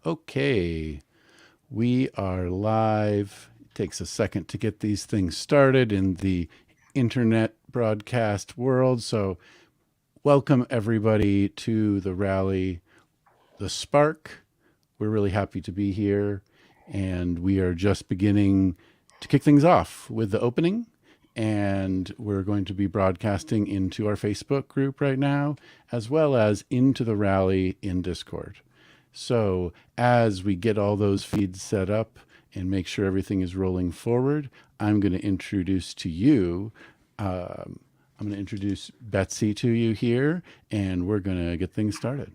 Okay, we are live. It takes a second to get these things started in the internet broadcast world. So, welcome everybody to the rally, The Spark. We're really happy to be here, and we are just beginning to kick things off with the opening. And we're going to be broadcasting into our Facebook group right now, as well as into the rally in Discord. So, as we get all those feeds set up and make sure everything is rolling forward, I'm going to introduce to you. I'm going to introduce Betsy to you here, and we're going to get things started.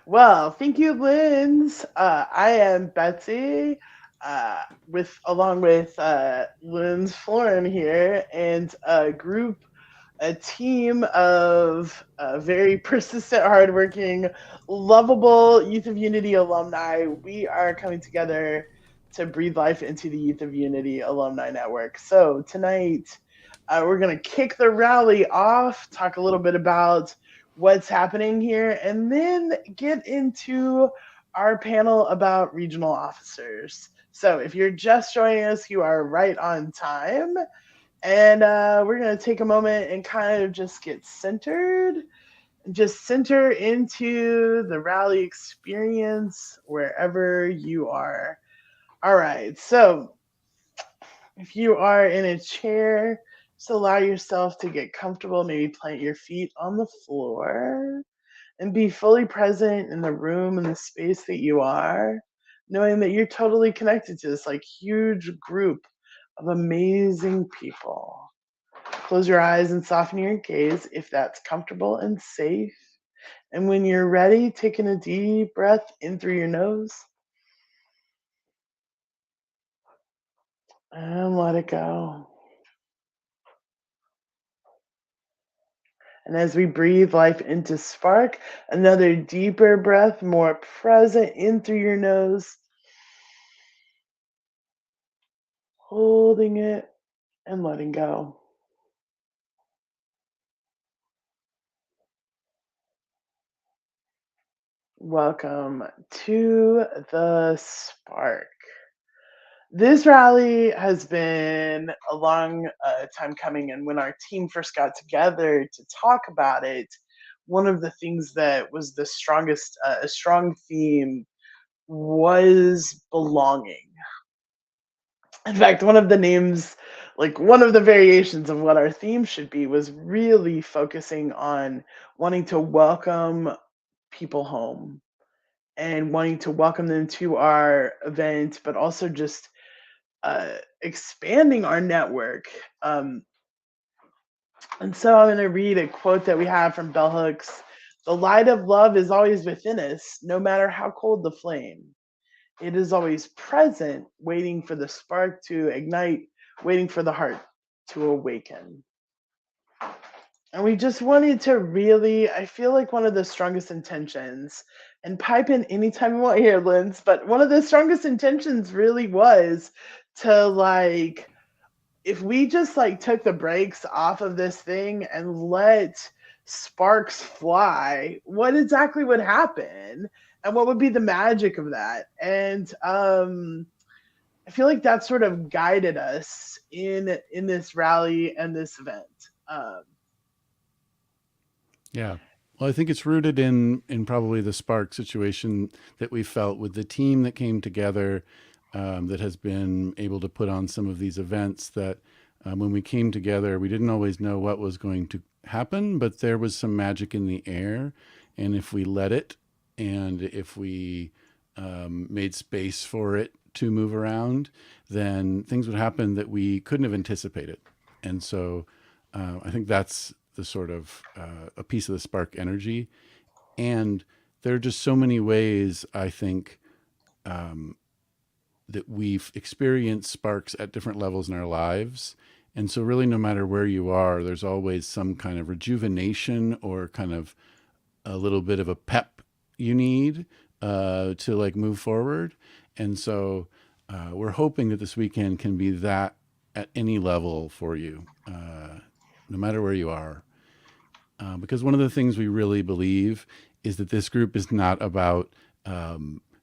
Well, thank you, Linz. I am Betsy, with along with Linz Florin here, and a team of very persistent, hardworking, lovable Youth of Unity alumni. We are coming together to breathe life into the Youth of Unity alumni network. So tonight, we're going to kick the rally off, talk a little bit about what's happening here, and then get into our panel about regional officers. So if you're just joining us, you are right on time. And we're going to take a moment and kind of just get centered, just center into the rally experience wherever you are. All right. So if you are in a chair, just allow yourself to get comfortable. Maybe plant your feet on the floor and be fully present in the room and the space that you are, knowing that you're totally connected to this like huge group of amazing people. Close your eyes and soften your gaze if that's comfortable and safe. And when you're ready, taking a deep breath in through your nose and let it go. And as we breathe life into Spark, another deeper breath, more present in through your nose, holding it and letting go. Welcome to the Spark. This rally has been a long time coming, and when our team first got together to talk about it, one of the things that was the strongest, a strong theme, was belonging. In fact, one of the names, like one of the variations of what our theme should be, was really focusing on wanting to welcome people home and wanting to welcome them to our event, but also just expanding our network. Um, and so I'm going to read a quote that we have from Bell Hooks. The light of love is always within us, no matter how cold the flame. It is always present, waiting for the spark to ignite, waiting for the heart to awaken. And we just wanted to really, I feel like one of the strongest intentions, and pipe in anytime you want here, Linz, but one of the strongest intentions really was to like, if we just like took the brakes off of this thing and let sparks fly, what exactly would happen? And what would be the magic of that? And I feel like that sort of guided us in this rally and this event. Um, Yeah. Well, I think it's rooted in probably the spark situation that we felt with the team that came together, that has been able to put on some of these events. That when we came together, we didn't always know what was going to happen, but there was some magic in the air, and if we let it, and if we made space for it to move around, then things would happen that we couldn't have anticipated. And so I think that's the sort of a piece of the spark energy. And there are just so many ways, I think, that we've experienced sparks at different levels in our lives. And so, really, no matter where you are, there's always some kind of rejuvenation or kind of a little bit of a pep you need to like move forward. And so, we're hoping that this weekend can be that at any level for you, no matter where you are. Because one of the things we really believe is that this group is not about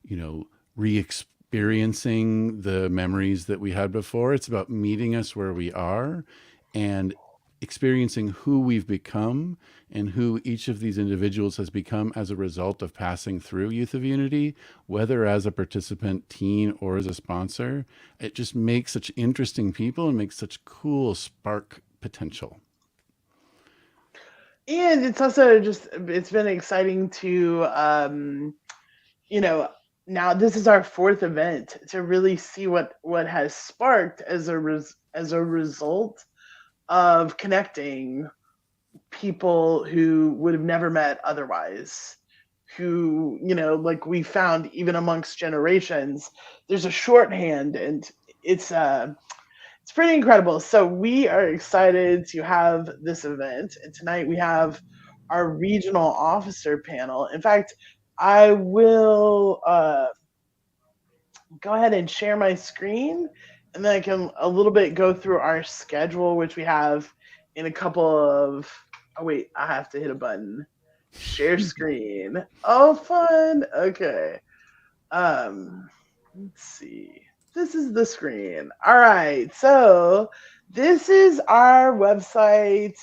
you know, re-experiencing the memories that we had before. It's about meeting us where we are and experiencing who we've become and who each of these individuals has become as a result of passing through Youth of Unity, whether as a participant, teen, or as a sponsor. It just makes such interesting people and makes such cool spark potential. And it's also just it's been exciting to you know, now this is our fourth event to really see what has sparked as as a result of connecting people who would have never met otherwise, who, like we found even amongst generations, there's a shorthand, and it's uh it's pretty incredible. So we are excited to have this event, and tonight we have our regional officer panel. In fact, I will go ahead and share my screen, and then I can a little bit go through our schedule, which we have in a couple of. Oh wait, I have to hit a button. Share screen. Oh, fun. Okay. Um, let's see. This is the screen. All right. So this is our website,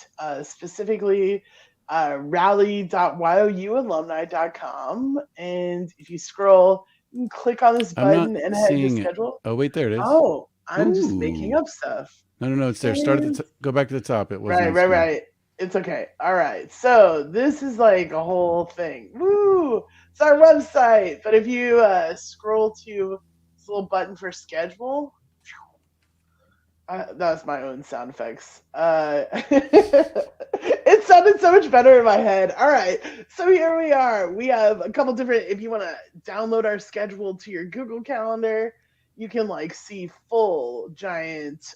specifically rally.youalumni.com. And if you scroll, you can click on this I'm not button and head to seeing it. schedule. Oh, wait, there it is. Oh, I'm just making Ooh. up stuff. No, no, no, it's there. Start at Save. go back to the top. It wasn't Right, on the right, screen. right. It's okay. All right. So this is like a whole thing. Woo! It's our website. But if you scroll to this little button for schedule, that's my own sound effects. It sounded so much better in my head. All right. So here we are. We have a couple different, if you want to download our schedule to your Google Calendar, you can like see full giant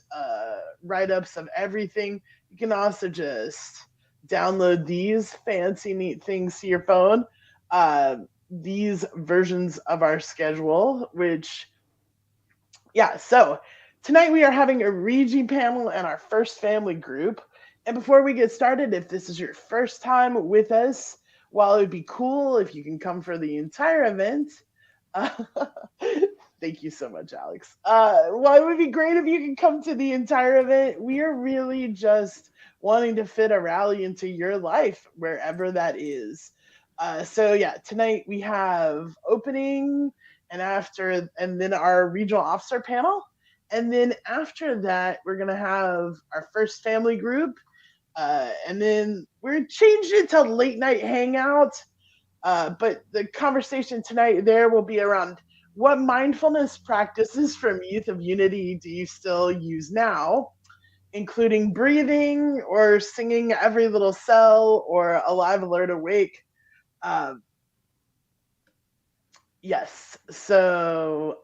write-ups of everything. You can also just download these fancy neat things to your phone. These versions of our schedule, which, yeah, so tonight we are having a Regi panel and our first family group. And before we get started, if this is your first time with us, while it would be cool if you can come for the entire event, uh, thank you so much, Alex. While it would be great if you can come to the entire event, we are really just wanting to fit a rally into your life, wherever that is. So yeah, tonight we have opening, and then our regional officer panel, and then after that we're gonna have our first family group, and then we're changing it to late night hangout. But the conversation tonight there will be around what mindfulness practices from Youth of Unity do you still use now, including breathing or singing every little cell or alive, alert, awake. Um, yes. So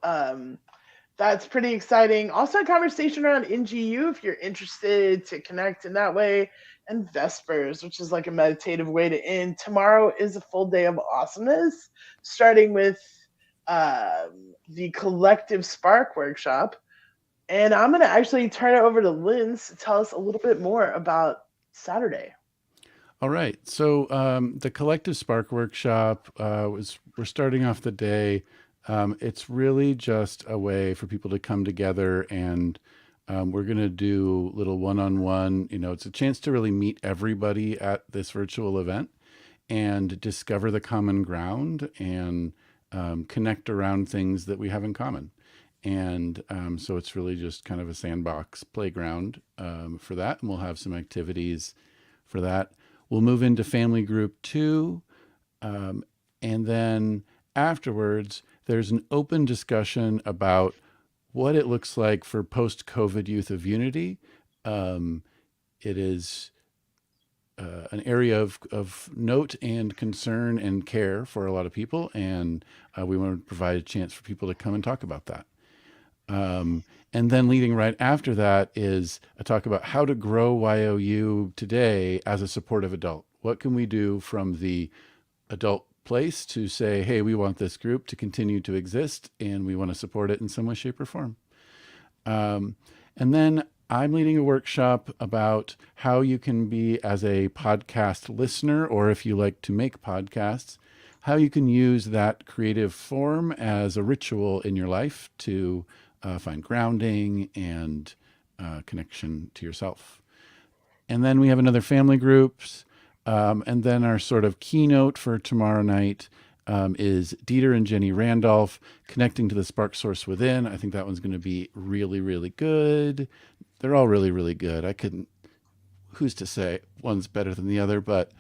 that's pretty exciting. Also, a conversation around NGU if you're interested to connect in that way, and Vespers, which is like a meditative way to end. Tomorrow is a full day of awesomeness, starting with the Collective Spark workshop. And I'm going to actually turn it over to Linz to tell us a little bit more about Saturday. All right. So the Collective Spark Workshop was we're starting off the day. It's really just a way for people to come together, and we're going to do little one-on-one. You know, it's a chance to really meet everybody at this virtual event and discover the common ground and connect around things that we have in common. And so it's really just kind of a sandbox playground for that. And we'll have some activities for that. We'll move into family group 2. And then afterwards, there's an open discussion about what it looks like for post COVID Youth of Unity. It is an area of note and concern and care for a lot of people. And we want to provide a chance for people to come and talk about that. And then leading right after that is a talk about how to grow Y.O.U. today as a supportive adult. What can we do from the adult place to say, hey, we want this group to continue to exist and we want to support it in some way, shape, or form. And then I'm leading a workshop about how you can be, as a podcast listener, or if you like to make podcasts, how you can use that creative form as a ritual in your life to find grounding and connection to yourself. And then we have another family groups. And then our sort of keynote for tomorrow night is Dieter and Jenny Randolph connecting to the spark source within. I think that one's going to be really, really good. They're all really, really good. I couldn't, who's to say one's better than the other, but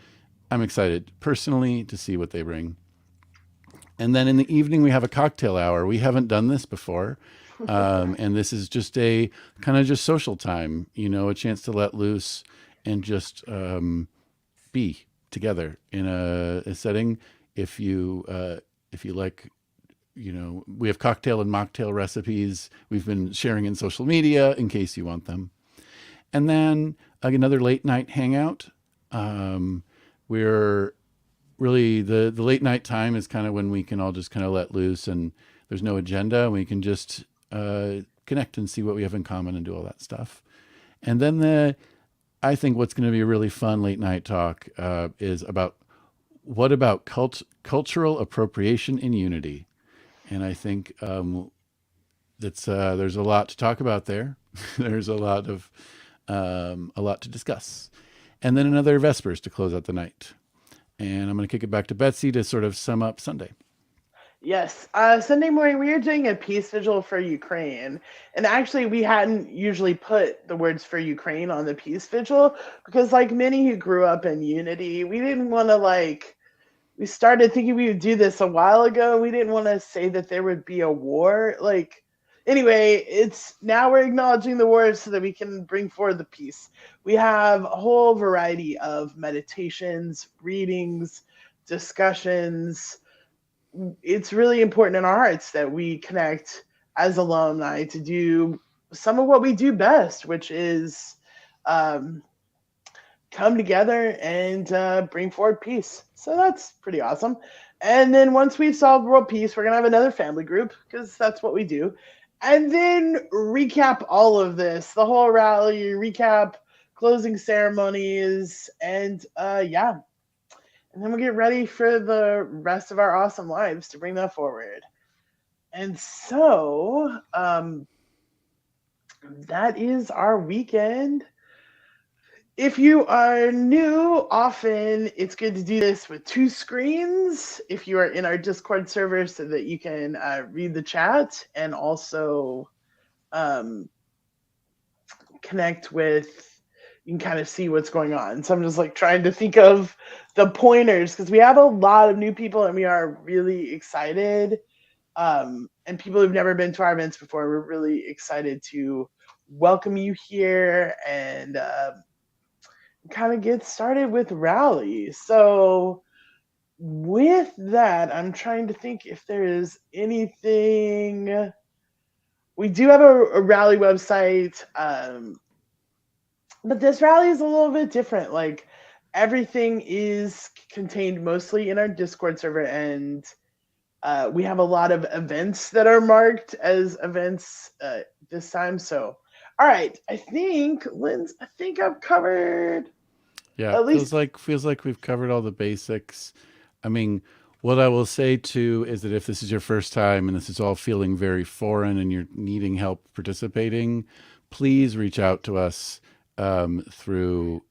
I'm excited personally to see what they bring. And then in the evening, we have a cocktail hour. We haven't done this before. And this is just a kind of just social time, a chance to let loose and just be together in a setting. If you like, we have cocktail and mocktail recipes we've been sharing in social media in case you want them. And then another late night hangout. We're really the late night time is kind of when we can all just kind of let loose and there's no agenda. And we can just connect and see what we have in common and do all that stuff. And then I think what's going to be a really fun late night talk is about what about cultural appropriation in unity. And I think that's there's a lot to talk about there. There's a lot to discuss. And then another Vespers to close out the night. And I'm going to kick it back to Betsy to sort of sum up Sunday. Yes. Sunday morning, we are doing a peace vigil for Ukraine. And actually, we hadn't usually put the words for Ukraine on the peace vigil because, like many who grew up in unity, we didn't want to, we started thinking we would do this a while ago. We didn't want to say that there would be a war. Anyway, it's now we're acknowledging the war so that we can bring forward the peace. We have a whole variety of meditations, readings, discussions. It's really important in our hearts that we connect as alumni to do some of what we do best, which is um, come together and bring forward peace. So that's pretty awesome. And then once we've solved world peace, we're going to have another family group because that's what we do. And then recap all of this, the whole rally, recap closing ceremonies, and yeah. And then we'll get ready for the rest of our awesome lives to bring that forward. And so that is our weekend. If you are new, often it's good to do this with two screens. If you are in our Discord server, so that you can read the chat and also um, connect with, you can kind of see what's going on. So I'm just trying to think of the pointers because we have a lot of new people and we are really excited. And people who've never been to our events before, we're really excited to welcome you here and kind of get started with rally. So with that, I'm trying to think if there is anything. We do have a rally website, but this rally is a little bit different. Everything is contained mostly in our Discord server, and we have a lot of events that are marked as events this time. So, all right, I think I've covered Yeah, at least. feels like we've covered all the basics. I mean, what I will say too is that if this is your first time and this is all feeling very foreign and you're needing help participating, please reach out to us through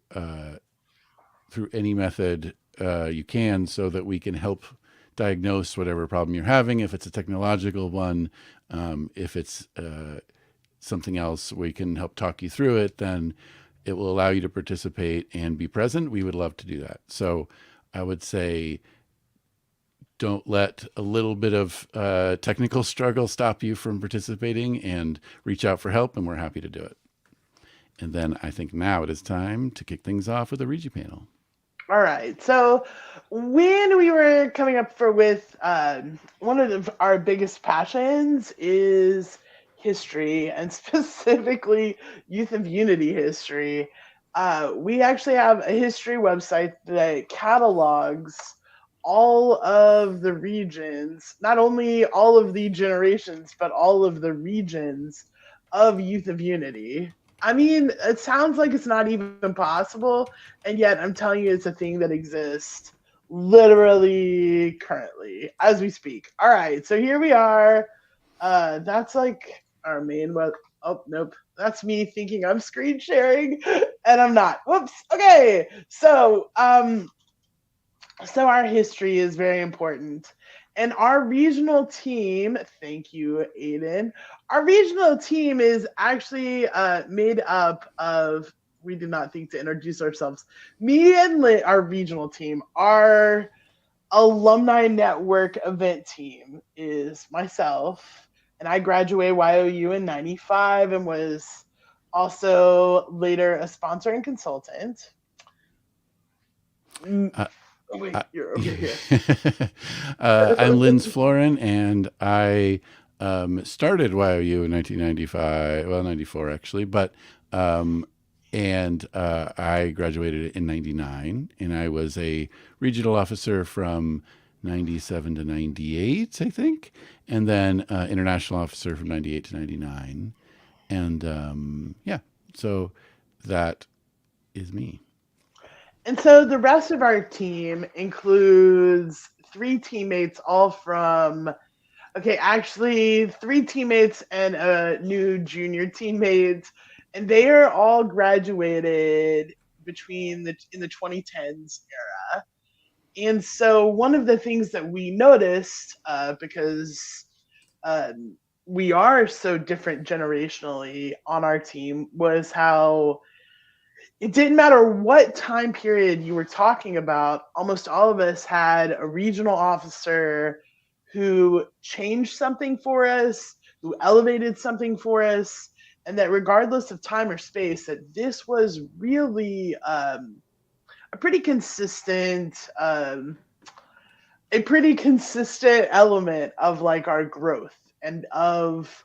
any method you can, so that we can help diagnose whatever problem you're having. If it's a technological one, if it's something else, we can help talk you through it. Then it will allow you to participate and be present. We would love to do that. So I would say don't let a little bit of technical struggle stop you from participating, and reach out for help, and we're happy to do it. And then I think now it is time to kick things off with the Regi panel. All right. So when we were coming up with one of our biggest passions is history, and specifically Youth of Unity history. We actually have a history website that catalogs all of the regions, not only all of the generations, but all of the regions of Youth of Unity. I mean, it sounds like it's not even possible, and yet I'm telling you, it's a thing that exists. literally currently as we speak. All right, so here we are. That's like our main web. Oh nope, that's me thinking I'm screen sharing, and I'm not. Whoops. Okay, so our history is very important. And our regional team, thank you, Aiden. Our regional team is actually made up of, we did not think to introduce ourselves. Me and our regional team, our alumni network event team is myself, and I graduated Y.O.U in 95 and was also later a sponsor and consultant. Uh, Oh, wait, uh, you're okay here. I'm Linz Florin, and I started YOU in 1995, well, 94 actually, but I graduated in 99, and I was a regional officer from 97 to 98, I think, and then international officer from 98 to 99. And yeah, so that is me. And so the rest of our team includes three teammates, all from, okay, actually, three teammates and a new junior teammate, and they are all graduated between the in the 2010s era. And so one of the things that we noticed, because we are so different generationally on our team, was how it didn't matter what time period you were talking about, almost all of us had a regional officer who changed something for us, who elevated something for us, and that regardless of time or space, that this was really a pretty consistent a pretty consistent element of like our growth and of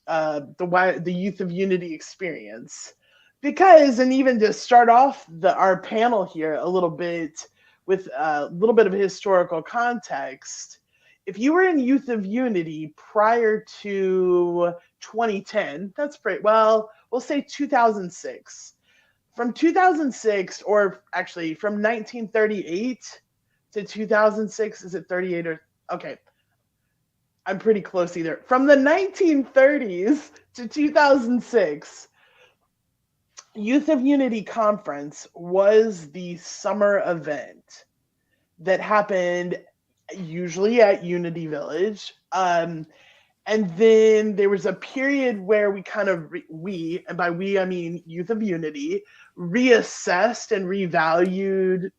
the Youth of Unity experience. Because, and even to start off our panel here a little bit with a little bit of historical context, if you were in Youth of Unity prior to 2010, that's pretty well, we'll say 2006. From 2006, or actually from 1938 to 2006, is it 38 or okay? I'm pretty close either. From the 1930s to 2006, Youth of Unity Conference was the summer event that happened usually at Unity Village. And then there was a period where we kind of, and by we, I mean Youth of Unity, reassessed and revalued,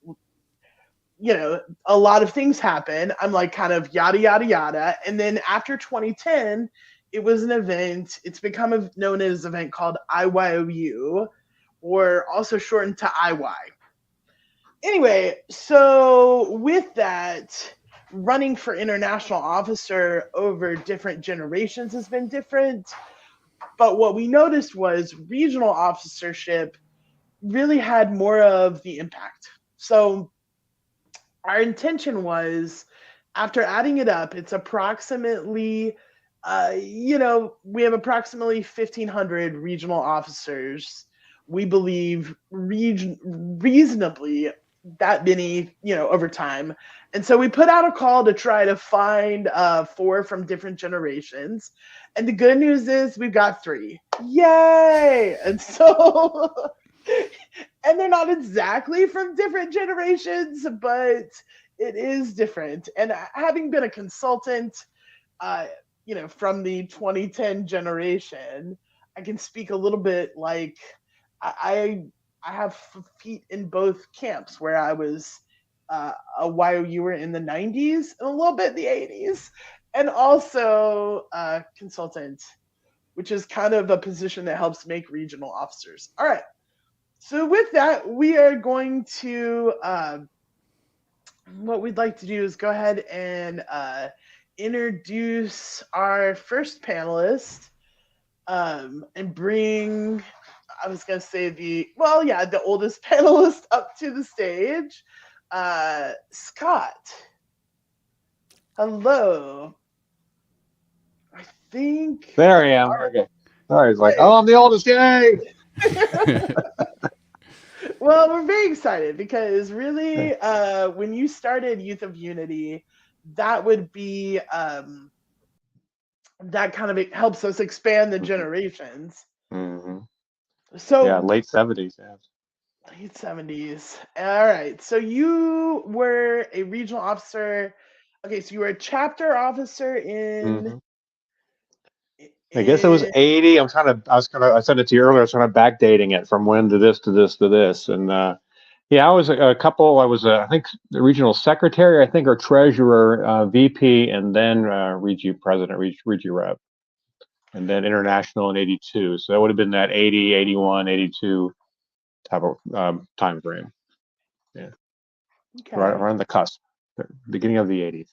a lot of things happen. I'm like kind of yada, yada, yada. And then after 2010, it was an event. It's become known as an event called IYOU, or also shortened to IY. Anyway, so with that, running for international officer over different generations has been different. But what we noticed was regional officership really had more of the impact. So our intention was, after adding it up, it's approximately, we have approximately 1,500 regional officers. We believe reasonably that many, over time. And so we put out a call to try to find four from different generations. And the good news is we've got three. Yay! And so and they're not exactly from different generations, but it is different. And having been a consultant, uh, from the 2010 generation, I can speak a little bit like I have feet in both camps, where I was a YOUer in the 90s and a little bit in the 80s, and also a consultant, which is kind of a position that helps make regional officers. All right. So with that, we are going to what we'd like to do is go ahead and introduce our first panelist, and bring, I was going to say the oldest panelist up to the stage, Scott. Hello. I think. There I am. Okay. Sorry, it's like, oh, I'm the oldest. Yay! Well, we're very excited because Yeah. really, when you started Youth of Unity, that would be that kind of helps us expand the Hmm. generations. Hmm. Yeah, So late 70s. Yeah. late 70s. All right. So you were a regional officer. Okay, so you were a chapter officer Hmm. I guess it was in 80. I said it to you earlier. I was kind of backdating it from when to this to this to this. And yeah, I was a couple. I was, I think, the regional secretary, I think, or treasurer, VP, and then Regi president, Regi rep, and then international in 82. So that would have been that 80, 81, 82 type of time frame. Yeah, right okay, around the cusp, the beginning of the 80s.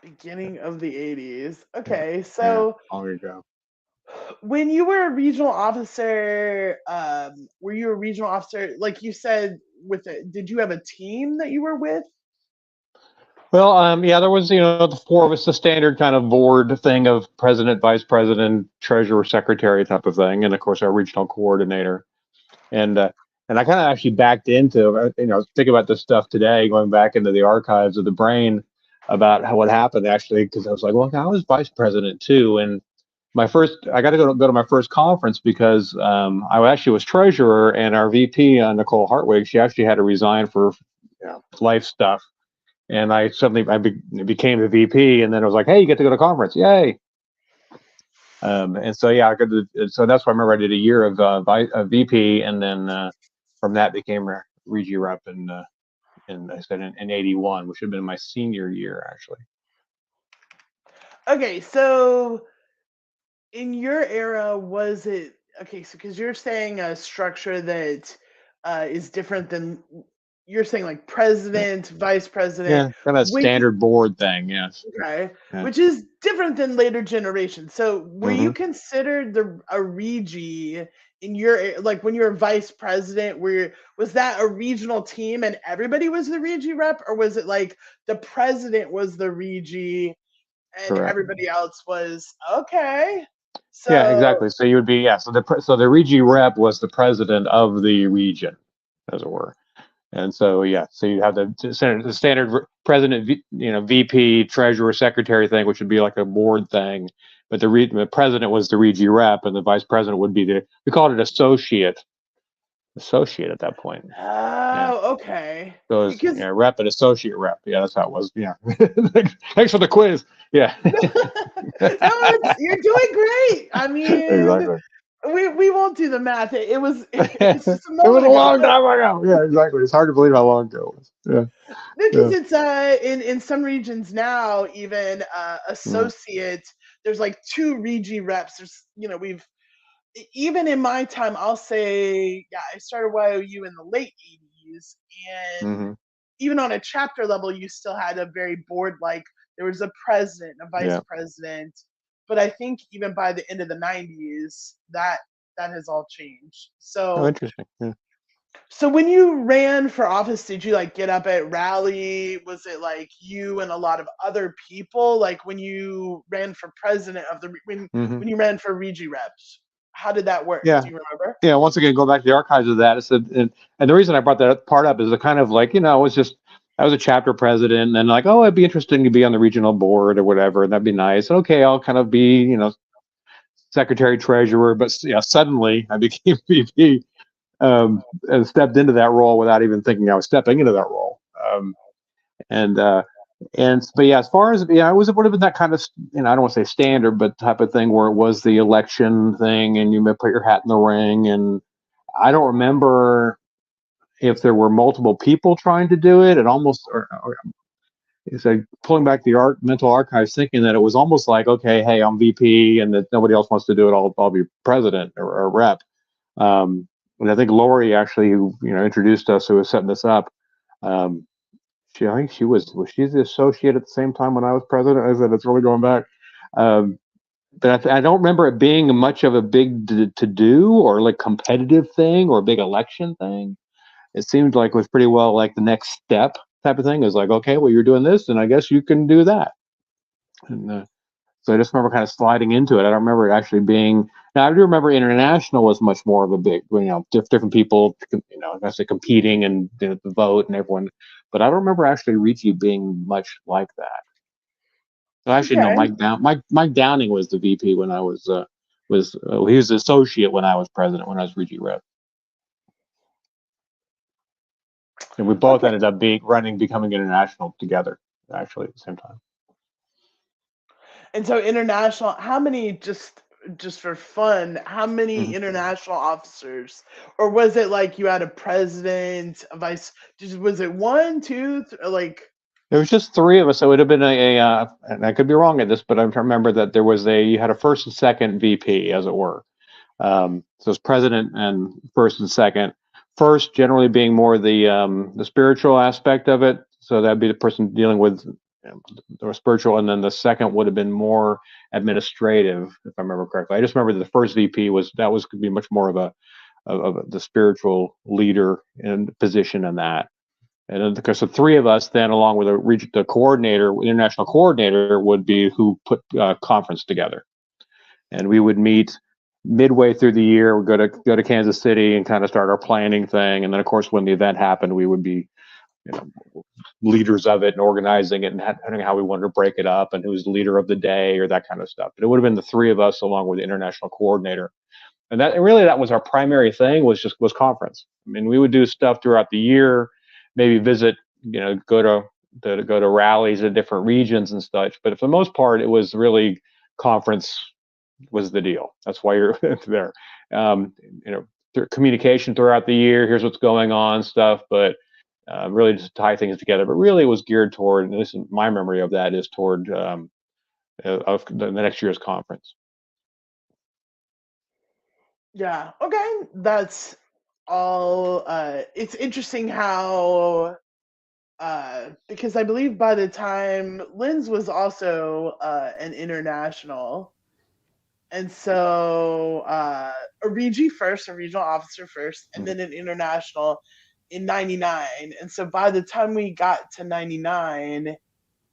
beginning of the 80s. Yeah, Okay, yeah, so long ago. when you were a regional officer, were you a regional officer like you said with it? Did you have a team that you were with? Well, yeah, there was, the four of us, the standard kind of board thing of president, vice president, treasurer, secretary type of thing, and of course our regional coordinator. And and I kind of actually backed into, thinking about this stuff today, going back into the archives of the brain about what happened actually, because I was like, well, I was vice president too, and I got to go to my first conference because I actually was treasurer, and our VP, Nicole Hartwig, she actually had to resign for life stuff, and I suddenly became the VP, and then I was like, hey, you get to go to conference, yay! And so yeah, so that's why I remember I did a year of VP, and then from that became Regi rep, and I said in 81, which had been my senior year actually. Okay, so in your era, was it okay? So because you're saying a structure that is different than you're saying, like president, vice president. Yeah, kind of When standard board thing. Yes. Okay, Yeah. which is different than later generations. So, were Hmm. you considered a Regi in your like when you were vice president? Was that a regional team and everybody was the Regi rep, or was it like the president was the Regi and Correct. everybody else was okay? Yeah, So, exactly. So you would be, yeah. So the Regi rep was the president of the region, as it were. And so yeah, so you have the standard president, VP, treasurer, secretary thing, which would be like a board thing. But the president was the Regi rep, and the vice president would be we called it associate at that point. Yeah. oh, okay, So it was, because yeah, rep and associate rep. Yeah, that's how it was. Yeah. Thanks for the quiz. Yeah. no, you're doing great. I mean, Exactly. we won't do the math. It was It it's just a was moment a ago, long but time ago. Yeah, exactly. It's hard to believe how long ago it was. Yeah. because Yeah. it's in some regions now even Mm. associate. There's like two Regi reps. There's we've even in my time. I'll say yeah. I started Y.O.U in the late '80s, and Hmm. even on a chapter level, you still had a very board like there was a president, a vice Yeah. president. But I think even by the end of the '90s, that has all changed. Oh, So interesting. Yeah. so when you ran for office, did you like get up at rally? Was it like you and a lot of other people? Like when you ran for president of the Hmm. when you ran for Regi reps, how did that work? Yeah. Do you remember? Yeah. Once again, go back to the archives of that. It's and the reason I brought that part up is a kind of like, it was just, I was a chapter president, and like, oh, it'd be interesting to be on the regional board or whatever, and that'd be nice. Okay, I'll kind of be, secretary treasurer, but yeah, suddenly I became VP, and stepped into that role without even thinking I was stepping into that role. And but yeah, as far as it would have been that kind of, I don't want to say standard, but type of thing where it was the election thing, and you may put your hat in the ring. And I don't remember if there were multiple people trying to do it. It almost, or it's like pulling back the mental archives, thinking that it was almost like, okay, hey, I'm VP, and that nobody else wants to do it. I'll be president or rep. And I think Lori actually, who introduced us, who was setting this up. Um, I think was she the associate at the same time when I was president? I said it's really going back. Um, but I don't remember it being much of a big to do or like competitive thing or a big election thing. It seemed like it was pretty well like the next step type of thing. It was like, okay, well, you're doing this, and I guess you can do that. And So I just remember kind of sliding into it. I don't remember it actually being. Now I do remember international was much more of a big, different people, I say competing and the vote and everyone. But I don't remember actually Regi being much like that. So actually, no, Okay. Mike Downing was the VP when I he was the associate when I was president, when I was Regi rep. And we both Okay. ended up becoming international together, actually, at the same time. And so international, how many, just for fun, how many Mhm. international officers, or was it like you had a president, a vice, was it one, two, like? There was just three of us. So it would have been and I could be wrong at this, but I'm trying to remember that you had a first and second VP, as it were. So it's president and first and second. First, generally being more the spiritual aspect of it. So that'd be the person dealing with the spiritual, and then the second would have been more administrative, if I remember correctly. I just remember that the first VP was could be much more of the spiritual leader in position in that. And then, because the three of us, then along with the coordinator, international coordinator, would be who put conference together, and we would meet midway through the year. We'd go to Kansas City and kind of start our planning thing, and then of course when the event happened, we would be leaders of it and organizing it and depending how we wanted to break it up and who's the leader of the day or that kind of stuff. But it would have been the three of us along with the international coordinator, and that was our primary thing, was conference. I mean, we would do stuff throughout the year, maybe visit, go to rallies in different regions and such. But for the most part, it was really conference was the deal. That's why you're there. Um, Communication throughout the year. Here's what's going on, stuff, but really just tie things together. But really, it was geared toward. And this is my memory of that, is toward of the next year's conference. Yeah. Okay. That's all. It's interesting how, because I believe by the time Lynn's was also an international, and so a Regi first, a regional officer first, and then an international in '99. And so by the time we got to '99,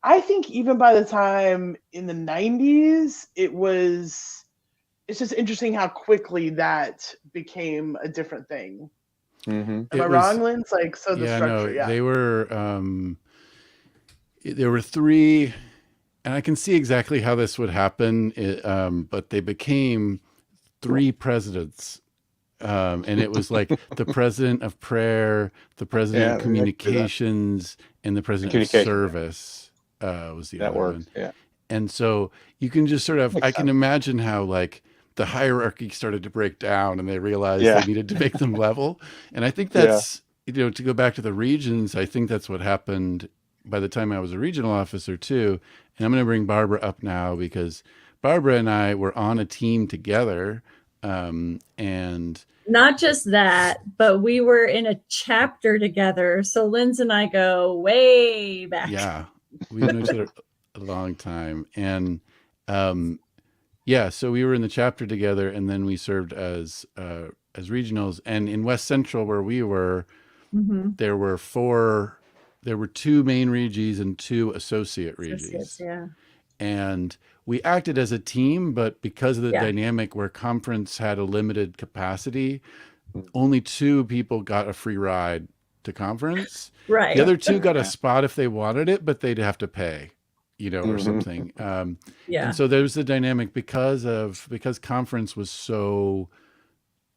I think even by the time in the '90s, it's just interesting how quickly that became a different thing. Mm-hmm. Am I It was, wrong, Lynn? Like, so the yeah, no, structure, yeah. there were three, and I can see exactly how this would happen, but they became three presidents. And it was like the president of prayer, the president of communications, and the president of service was the that other works. one. Yeah. And so you can just sort of, Makes I can sense. imagine how like the hierarchy started to break down and they realized Yeah. they needed to make them level. And I think Yeah. that's, to go back to the regions, I think that's what happened by the time I was a regional officer too. And I'm going to bring Barbara up now because Barbara and I were on a team together. And not just that, but we were in a chapter together. So Lynn's and I go way back. yeah, we've known each other a long time. And yeah, so we were in the chapter together, and then we served as regionals. And in West Central, where we were, there were two main Regis and two associate Regis. Yeah. And we acted as a team, but because of the dynamic where conference had a limited capacity, only two people got a free ride to conference. Right. The other two got a spot if they wanted it, but they'd have to pay, or something. And so there's the dynamic because conference was so,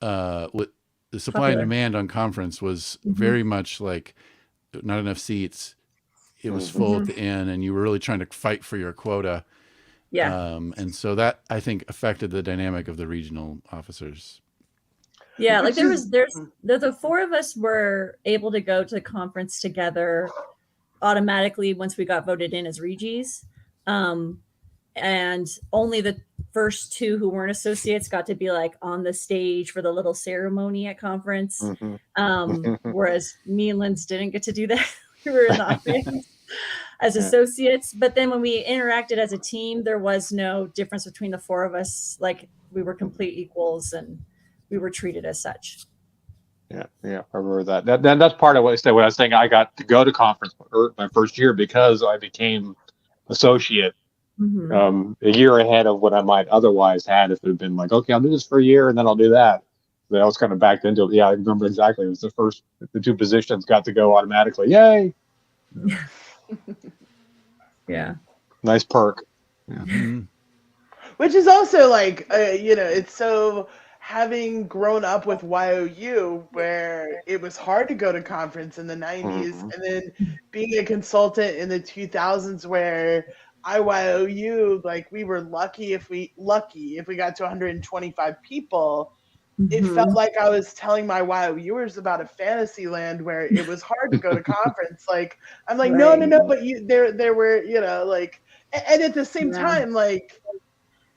the supply and demand on conference was very much like not enough seats. It was full at the inn, and you were really trying to fight for your quota. Yeah. And so that, I think, affected the dynamic of the regional officers. Yeah, like there's the four of us were able to go to the conference together automatically once we got voted in as Regis. And only the first two who weren't associates got to be like on the stage for the little ceremony at conference. Whereas me and Linz didn't get to do that. We were in the audience as associates. But then when we interacted as a team, there was no difference between the four of us. Like we were complete equals and we were treated as such. Yeah, I remember that. That's part of what I said when I was saying I got to go to conference my first year because I became associate A year ahead of what I might otherwise had if it had been like, okay, I'll do this for a year and then I'll do that. But I was kind of backed into it. Yeah, I remember exactly. It was the two positions got to go automatically. Yay! Yeah. Nice perk. Mm-hmm. Which is also like, it's so, having grown up with Y.O.U, where it was hard to go to conference in the 90s, and then being a consultant in the 2000s where IYOU, like, we were lucky if we got to 125 people. It felt like I was telling my Y.O.Uers about a fantasy land where it was hard to go to conference. Like, I'm like, no, but there were, like, and at the same time, like,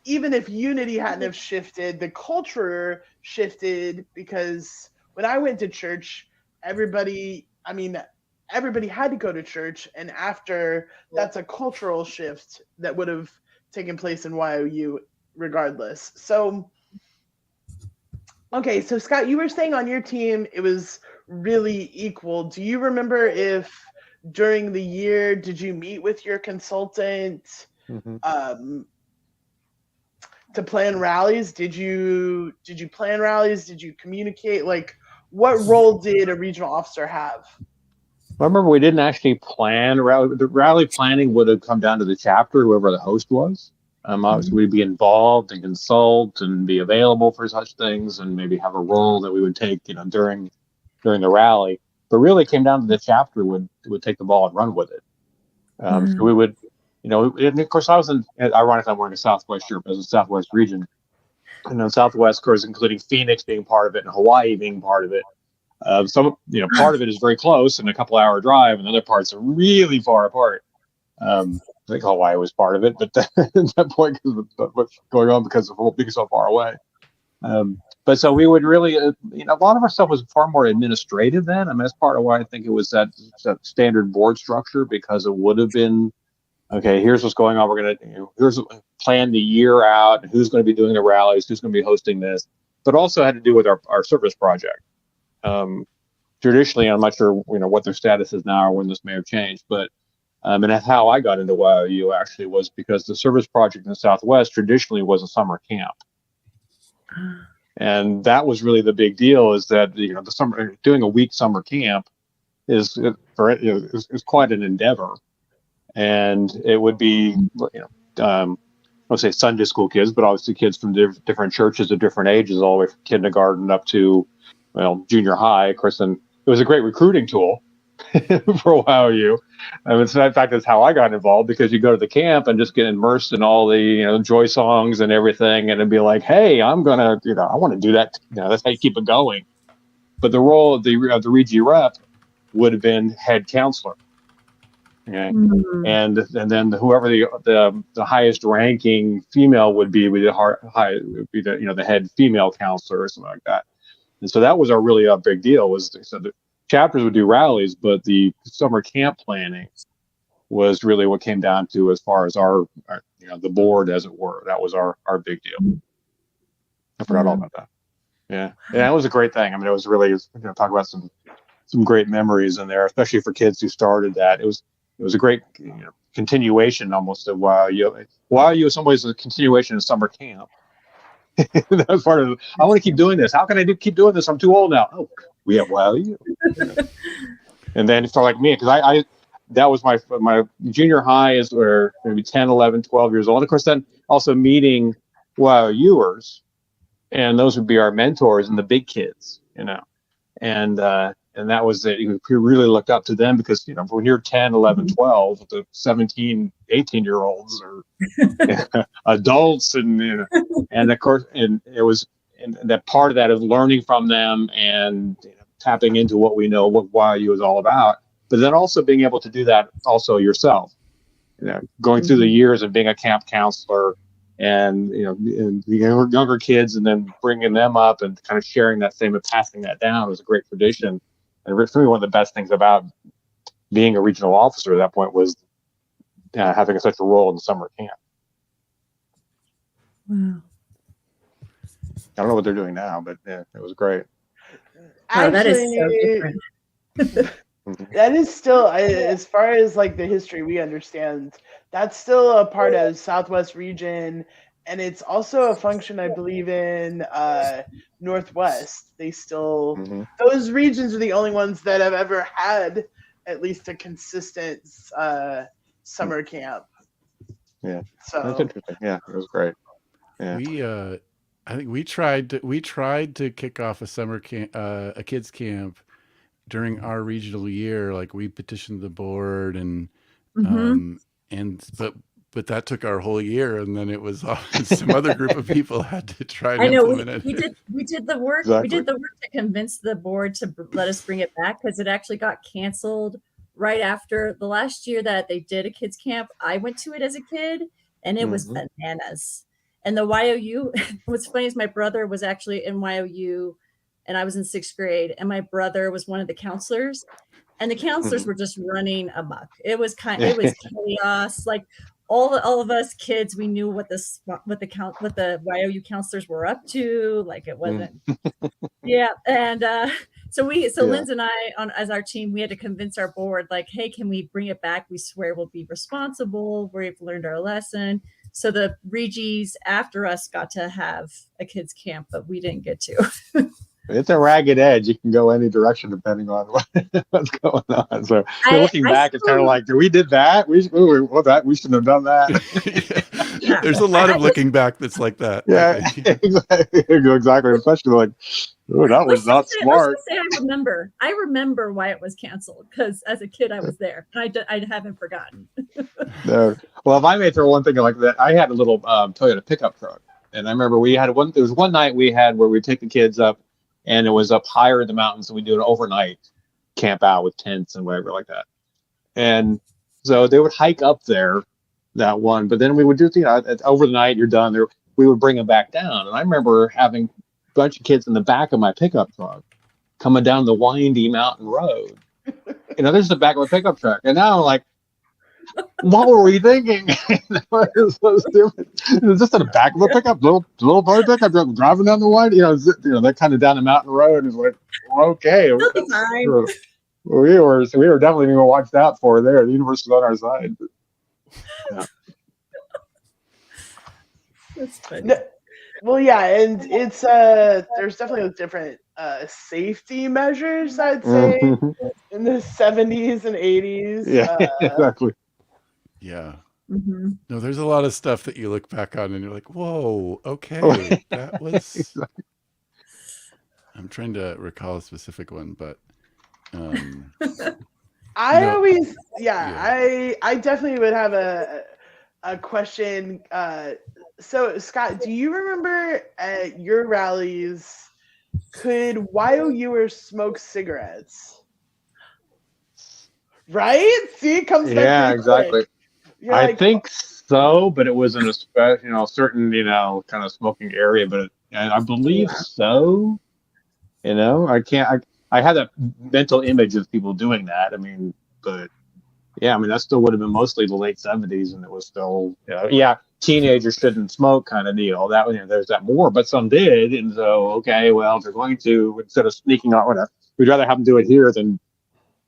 even if unity hadn't have shifted, the culture shifted, because when I went to church, everybody had to go to church, and after, that's a cultural shift that would have taken place in Y.O.U regardless. So, okay, so Scott, you were saying on your team it was really equal. Do you remember if during the year did you meet with your consultant? To plan rallies? Did you plan rallies? Did you communicate? Like, what role did a regional officer have? I remember we didn't actually plan rally. The rally planning would have come down to the chapter, whoever the host was. Obviously, we'd be involved and consult and be available for such things, and maybe have a role that we would take, during the rally. But really, it came down to the chapter would take the ball and run with it. So we would, and of course, ironically, I'm wearing a Southwest shirt, as a Southwest region. Southwest, of course, including Phoenix being part of it and Hawaii being part of it. Part of it is very close and a couple-hour drive, and other parts are really far apart. I think Hawaii was part of it, but at that point, because of what's going on, because of being so far away. But so we would really, a lot of our stuff was far more administrative then. I mean, that's part of why I think it was that standard board structure, because it would have been, okay, here's what's going on. We're going to, here's plan the year out, who's going to be doing the rallies, who's going to be hosting this, but also had to do with our service project. Traditionally, I'm not sure, what their status is now or when this may have changed, but and that's how I got into Y.O.U actually, was because the service project in the Southwest traditionally was a summer camp. And that was really the big deal, is that, the summer, doing a week summer camp is quite an endeavor. And it would be, I would say Sunday school kids, but obviously kids from different churches at different ages, all the way from kindergarten up to, junior high. Of course, and it was a great recruiting tool for Y.O.U. In fact, that's how I got involved, because you go to the camp and just get immersed in all the, joy songs and everything, and it'd be like, hey, I'm gonna, I want to do that. That's how you keep it going. But the role of the Regi rep would have been head counselor. Okay. And then whoever the highest ranking female would be the head female counselor or something like that. And so that was our really big deal, was so the chapters would do rallies, but the summer camp planning was really what came down to, as far as our the board, as it were. That was our big deal. I forgot all about that. Yeah, it was a great thing. I mean, it was really, talk about some great memories in there, especially for kids who started that. It was a great continuation almost of Y.O.U. Y.O.U. in some ways is a continuation of summer camp. That was part of it. I want to keep doing this. How can I keep doing this? I'm too old now. Oh, we have Y.O.U. And then for like me, because I that was my junior high is where maybe 10, 11, 12 years old. And of course, then also meeting Y.O.Uers, and those would be our mentors and the big kids, and that was it. We really looked up to them, because, when you're 10, 11, 12, the 17, 18-year-olds are adults, and of course, and it was, and that part of that is learning from them and tapping into what we know, what Y.O.U is all about, but then also being able to do that also yourself, going through the years of being a camp counselor, and and the younger kids, and then bringing them up and kind of sharing that same and passing that down was a great tradition. And for me, one of the best things about being a regional officer at that point was having such a role in the summer camp. Wow. I don't know what they're doing now, but yeah, it was great. Actually, that is so different. That is still, as far as like the history we understand, that's still a part of Southwest region, and it's also a function, I believe, in Northwest. They still, Mm-hmm. those regions are the only ones that have ever had at least a consistent summer camp. Yeah, that's So interesting. Yeah, it was great. Yeah. We I think we tried to kick off a summer camp, a kids camp during our regional year. Like we petitioned the board Mm-hmm. um and but that took our whole year, and then it was some other group of people had to try and I know implement we it. did the work. We Exactly. did the work to convince the board to let us bring it back because it actually got canceled right after the last year that they did a kids camp. I went to it as a kid, and it was Mm-hmm. bananas. And the YOU, what's funny is my brother was actually in YOU, and I was in 6th grade, and my brother was one of the counselors, and the counselors Mm-hmm. were just running amok. It was Yeah. it was chaos. Like all of us kids, we knew what the YOU counselors were up to. Like it wasn't, yeah. And so Yeah. Linz and I on as our team, we had to convince our board, like, hey, can we bring it back? We swear we'll be responsible. We've learned our lesson. So the Regis after us got to have a kids camp, but we didn't get to. It's a ragged edge. You can go any direction depending on what's going on. So looking I back, it's kind of still, like, we did that. We shouldn't have done that. Yeah. yeah. There's a lot of looking back that's like that, I Yeah, think. exactly. Especially like, oh, that was not Let's smart. just say I remember why it was canceled because as a kid I was there. I haven't forgotten. No. Well, if I may throw one thing like that, I had a little Toyota pickup truck, and I remember we had one. There was one night we had where we'd take the kids up, and it was up higher in the mountains, and we do an overnight camp out with tents and whatever like that. And so they would hike up there that one, but then we would do over the night. You're done there. We would bring them back down, and I remember having a bunch of kids in the back of my pickup truck coming down the windy mountain road. This is the back of a pickup truck, and now I'm like, what were we thinking? It was so stupid. It was just in the back of a pickup, little toy pickup truck driving down the wide, that kind of down the mountain road. Is like, okay, They'll be fine. we were definitely being watched out for there. The universe was on our side. But, yeah. That's funny. no, well, yeah, and it's there's definitely different safety measures, I'd say, in the 70s and 80s. Yeah, exactly. Yeah. Mm-hmm. No, there's a lot of stuff that you look back on and you're like, whoa, okay, that was. I'm trying to recall a specific one, but I No. always, Yeah. I definitely would have a question. So Scott, do you remember at your rallies, could YOUers smoke cigarettes? Right? See, it comes back Yeah, pretty exactly. quick. You're I like, think so, but it was in a certain, kind of smoking area. But and I believe so. I can't. I had a mental image of people doing that. I mean, but yeah, I mean that still would have been mostly the late '70s, and it was still, teenagers shouldn't smoke kind of deal. That there's that more, but some did, and so okay, well, if they're going to, instead of sneaking out, whatever, we'd rather have them do it here than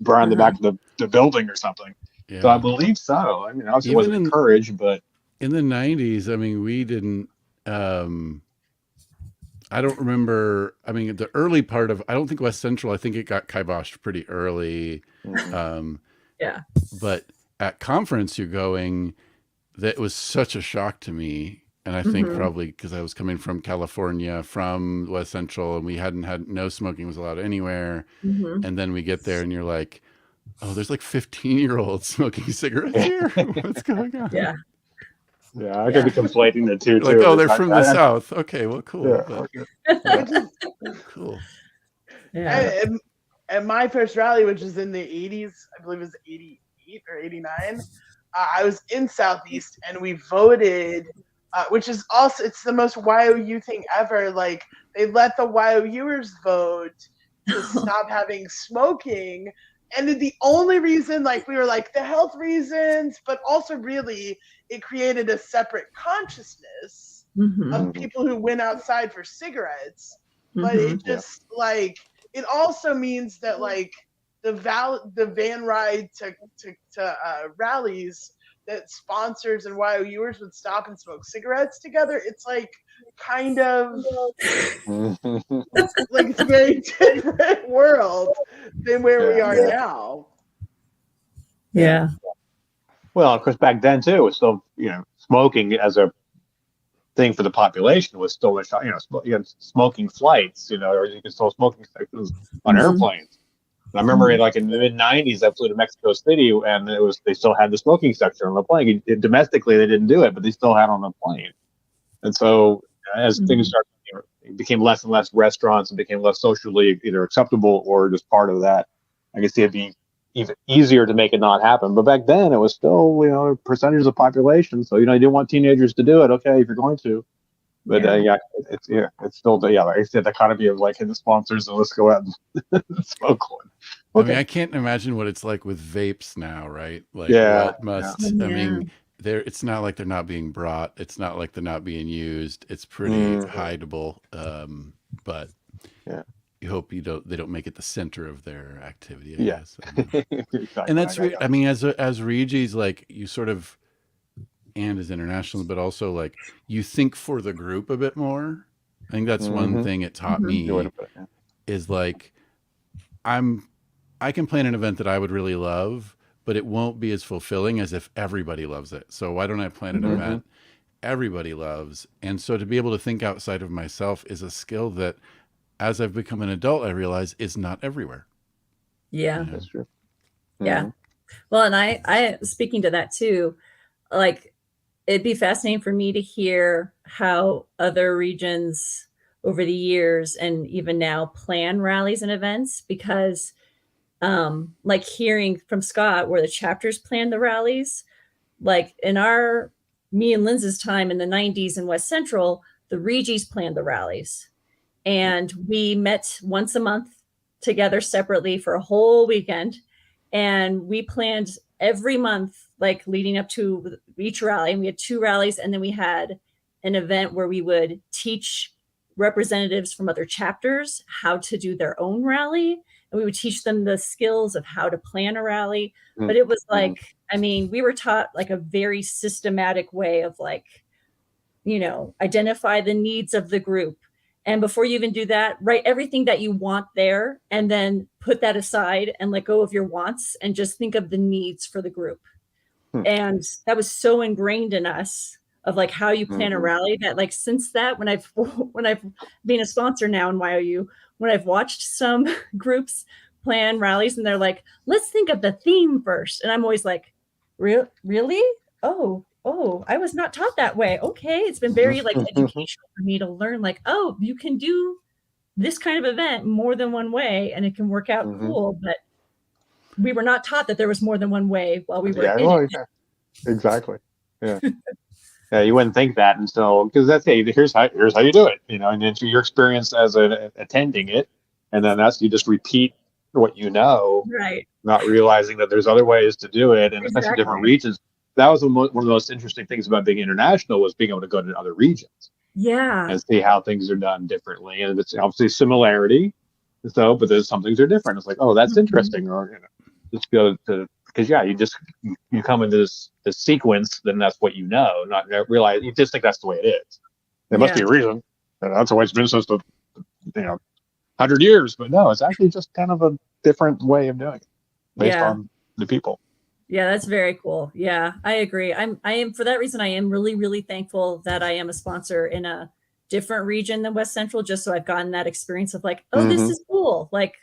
burn the back of the building or something. So I yeah. believe so. I mean, obviously it Even wasn't encouraged, but in the 90s, I mean, we didn't I don't remember. I mean, the early part of, I don't think West Central, I think it got kiboshed pretty early. Yeah. But at conference you're going, that was such a shock to me. And I think probably because I was coming from California, from West Central, and we hadn't had, no smoking was allowed anywhere. And then we get there and you're like, oh, there's like 15-year-olds smoking cigarettes here. What's going on? Yeah. I could be conflating the two Like, too. oh, they're from the South. Okay, well, cool. Yeah. But, cool. Yeah. at my first rally, which is in the 80s, I believe it was 88 or 89, I was in Southeast and we voted, which is also, it's the most YOU thing ever. Like, they let the YOUers vote to stop having smoking. And the only reason, like, we were like, the health reasons, but also really it created a separate consciousness of people who went outside for cigarettes. But it just, like, it also means that, like, the van ride to rallies that sponsors and YOUers would stop and smoke cigarettes together. It's like kind of like it's a very different world than where we are now. Yeah. Well, of course, back then too, it was still, smoking as a thing for the population was still, you had smoking flights, or you could still smoking sections on airplanes. And I remember in the mid '90s, I flew to Mexico City, and they still had the smoking section on the plane. Domestically, they didn't do it, but they still had it on the plane. And so as things started, it became less and less restaurants and became less socially either acceptable or just part of that. I guess it'd be even easier to make it not happen. But back then, it was still, a percentage of the population. So, you didn't want teenagers to do it. Okay, if you're going to. But it's still, like I said, the economy of like the sponsors, and let's go out and smoke one. Okay. I mean, I can't imagine what it's like with vapes now, right? Like, what must, I mean, it's not like they're not being brought. It's not like they're not being used. It's pretty hideable. But you hope they don't make it the center of their activity, I guess. Exactly. And that's, I mean, as Regis, like you sort of, and as international, but also like you think for the group a bit more. I think that's one thing it taught me is like, I can plan an event that I would really love, but it won't be as fulfilling as if everybody loves it. So why don't I plan an event everybody loves? And so to be able to think outside of myself is a skill that as I've become an adult, I realize is not everywhere. Yeah. That's true. Yeah. Well, and I speaking to that too, like it'd be fascinating for me to hear how other regions over the years and even now plan rallies and events, because like hearing from Scott where the chapters plan the rallies, like in me and Linz's time in the 90s in West Central, the Regis planned the rallies. And we met once a month together separately for a whole weekend. And we planned every month, like leading up to each rally. And we had 2 rallies. And then we had an event where we would teach representatives from other chapters how to do their own rally. And we would teach them the skills of how to plan a rally. But it was like, I mean, we were taught like a very systematic way of like, identify the needs of the group. And before you even do that, write everything that you want there and then put that aside and let go of your wants and just think of the needs for the group. And that was so ingrained in us of like how you plan a rally that like since that, when I've been a sponsor now in Y.O.U, when I've watched some groups plan rallies and they're like, let's think of the theme first. And I'm always like, really? Oh, I was not taught that way. Okay. It's been very like educational for me to learn like, oh, you can do this kind of event more than one way and it can work out cool. But we were not taught that there was more than one way while we were in it. Exactly. Yeah. Yeah, you wouldn't think that until, because that's, hey, here's how you do it, and it's your experience as attending it, and then you just repeat what you know, right? Not realizing that there's other ways to do it, and especially different regions. That was one of the most interesting things about being international was being able to go to other regions, and see how things are done differently, and it's obviously similarity, but there's some things are different. It's like, oh, that's interesting, or just go to. Because you come into this sequence, then that's what you know, not realize you just think that's the way it is. There must be a reason. That's the way it's been since 100 years. But no, it's actually just kind of a different way of doing it based on the people. Yeah, that's very cool. Yeah, I agree. I am for that reason. I am really, really thankful that I am a sponsor in a different region than West Central, just so I've gotten that experience of like, oh, this is cool. Like,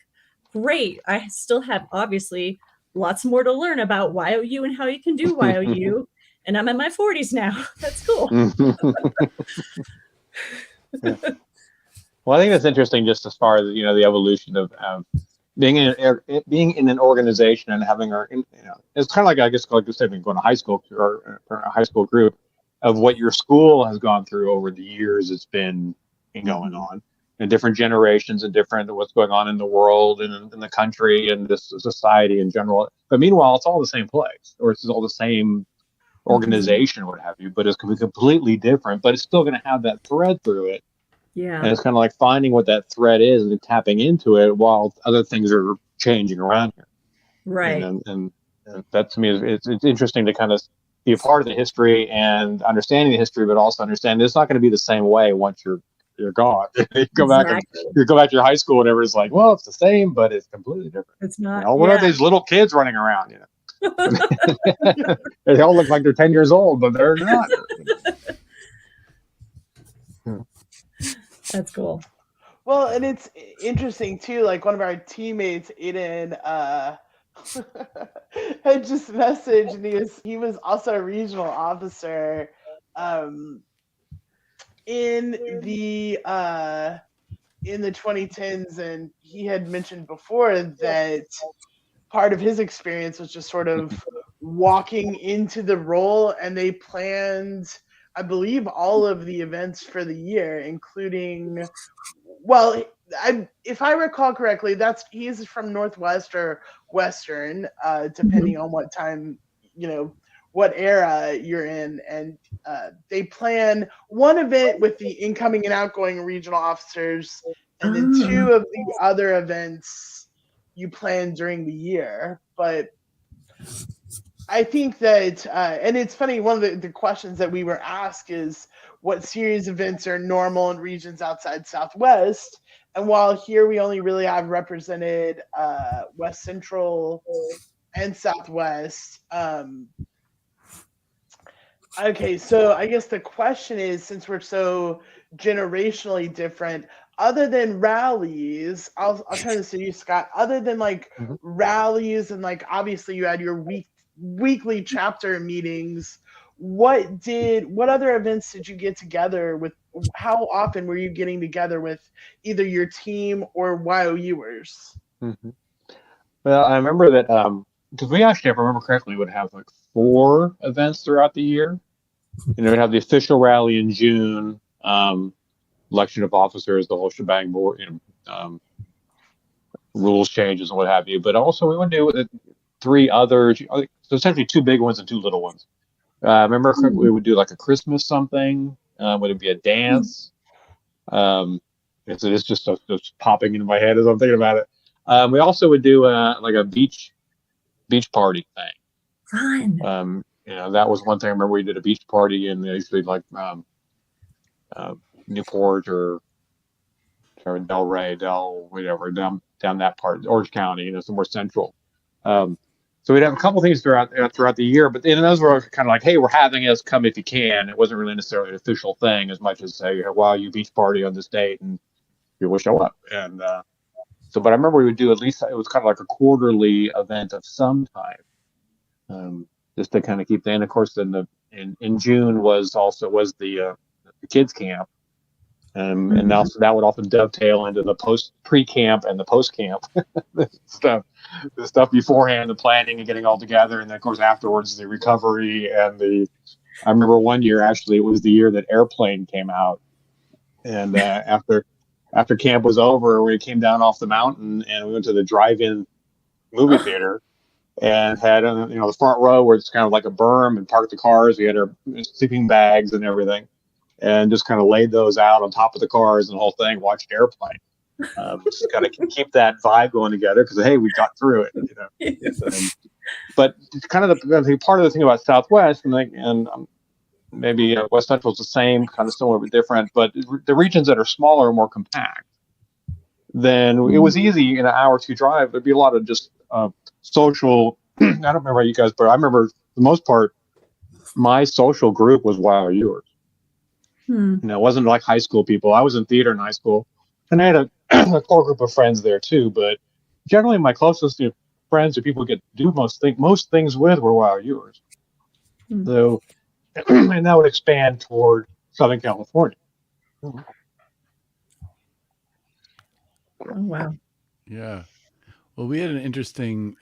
great. I still have obviously lots more to learn about Y.O.U and how you can do Y.O.U. And I'm in my 40s now. That's cool. Well, I think that's interesting just as far as, the evolution of being in an organization and having it's kind of like, I guess, like you said, going to high school or a high school group of what your school has gone through over the years. It's been going on. And different generations and different what's going on in the world and in the country and this society in general. But meanwhile, it's all the same place, or it's all the same organization, or what have you, but it's going to be completely different, but it's still going to have that thread through it. Yeah. And it's kind of like finding what that thread is and tapping into it while other things are changing around here. Right. And that to me is it's interesting to kind of be a part of the history and understanding the history, but also understand it's not going to be the same way once you're gone. You go back and Exactly. you go back to your high school and everyone's like, well, it's the same, but it's completely different. It's You not. know, what are Yeah. these little kids running around? You know, they all look like they're 10 years old, but they're not. That's cool. Well, and it's interesting too. Like one of our teammates, Aiden, had just messaged, and he was also a regional officer, um, in the 2010s, and he had mentioned before that part of his experience was just sort of walking into the role, and they planned, I believe, all of the events for the year, including, well, if I recall correctly, he's from Northwest or Western, depending on what time, what era you're in, and they plan one event with the incoming and outgoing regional officers, and then two of the other events you plan during the year. But I think that, and it's funny, one of the questions that we were asked is what series events are normal in regions outside Southwest. And while here we only really have represented West Central and Southwest. Okay, so I guess the question is, since we're so generationally different, other than rallies, I'll turn this to you, Scott. Other than like rallies and like obviously you had your weekly chapter meetings, what other events did you get together with? How often were you getting together with either your team or Y.O.U.ers? Mm-hmm. Well, I remember that because we actually, if I remember correctly, would have like 4 events throughout the year. You know, we'd have the official rally in June, election of officers, the whole shebang, board, rules changes and what have you. But also we would do 3 others, so essentially 2 big ones and 2 little ones. Remember, we would do like a Christmas something. Would it be a dance? So it's just popping into my head as I'm thinking about it. We also would do like a beach party thing. Fun. That was one thing. I remember we did a beach party in usually like Newport or Del Rey, whatever, down that part, Orange County, somewhere central. So we'd have a couple things throughout the year, but then those were kind of like, hey, we're having us, come if you can. It wasn't really necessarily an official thing as much as say, you beach party on this date and you will show up. And but I remember we would do, at least it was kind of like a quarterly event of some type, just to kind of keep the. And of course, then in June was the kids camp. And now that would often dovetail into the pre-camp and the post-camp stuff, the stuff beforehand, the planning and getting all together, and then of course afterwards the recovery and I remember one year, actually it was the year that Airplane came out, and after camp was over, we came down off the mountain and we went to the drive-in movie theater and had the front row where it's kind of like a berm, and parked the cars. We had our sleeping bags and everything, and just kind of laid those out on top of the cars and the whole thing, watched Airplane. Just kind of keep that vibe going together because, hey, we got through it. But kind of part of the thing about Southwest, and maybe West Central is the same, kind of similar but different, but the regions that are smaller are more compact. Then it was easy in an hour or 2 drive. There'd be a lot of just social. I don't remember about you guys, but I remember for the most part, my social group was Y.O.U.ers. It wasn't like high school people. I was in theater in high school, and I had a core group of friends there too. But generally, my closest friends or people get to do most things with were Y.O.U.ers. So, and that would expand toward Southern California. Oh, wow. Yeah. Well, we had an interesting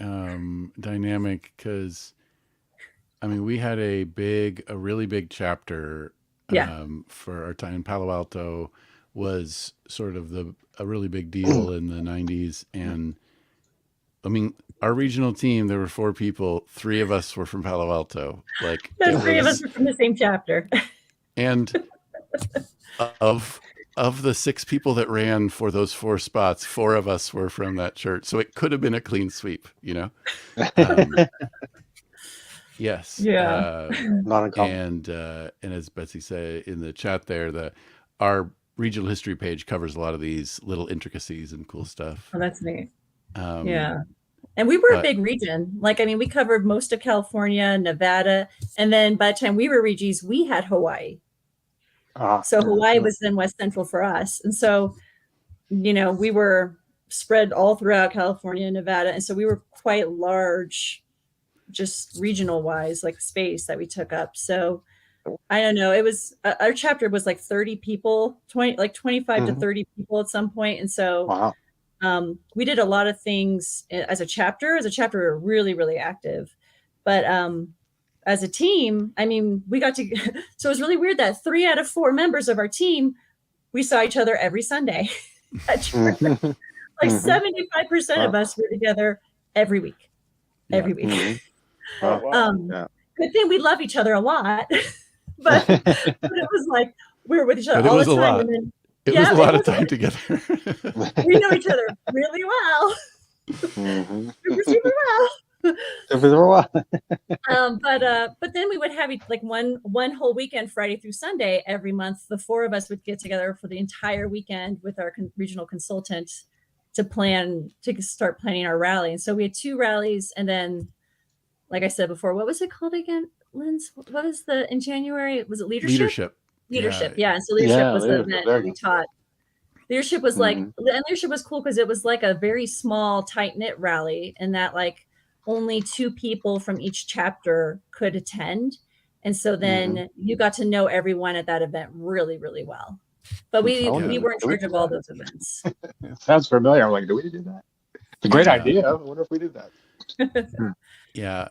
dynamic because, I mean, we had a really big chapter. For our time in Palo Alto was sort of a really big deal in the 90s. And I mean, our regional team, there were 4 people. 3 of us were from Palo Alto. Like 3 of us were from the same chapter. And of of the 6 people that ran for those 4 spots, 4 of us were from that church. So it could have been a clean sweep, you know? Yes. Yeah. Not uncommon. And as Betsy said in the chat there, our regional history page covers a lot of these little intricacies and cool stuff. Oh, that's neat. Yeah. And we were a big region. Like, I mean, we covered most of California, Nevada. And then by the time we were Regis, we had Hawaii. So Hawaii was then West Central for us. And so, you know, we were spread all throughout California and Nevada. And so we were quite large, just regional wise, like space that we took up. So I don't know. It was our chapter was like 30 people, 25 to 30 people at some point. And so we did a lot of things as a chapter. As a chapter, we were really, really active. But as a team, I mean, we got to, so it was really weird that 3 out of 4 members of our team, we saw each other every Sunday. Like 75% of us were together every week. Every week. Good thing we love each other a lot. but it was like we were with each other all the time. And then, it was a lot of time together. We know each other really well. Super well. But then we would have like one whole weekend, Friday through Sunday, every month. The 4 of us would get together for the entire weekend with our regional consultant to start planning our rally. And so we had 2 rallies, and then, like I said before, what was it called again, Linz? What was in January? Was it leadership? Leadership. Yeah. So leadership was the event that we taught. Leadership was like, and leadership was cool because it was like a very small, tight knit rally, and that like only 2 people from each chapter could attend. And so then you got to know everyone at that event really, really well. But we were in charge of all those events. Sounds familiar. I'm like, do we do that? It's a great idea. I wonder if we did that. Yeah.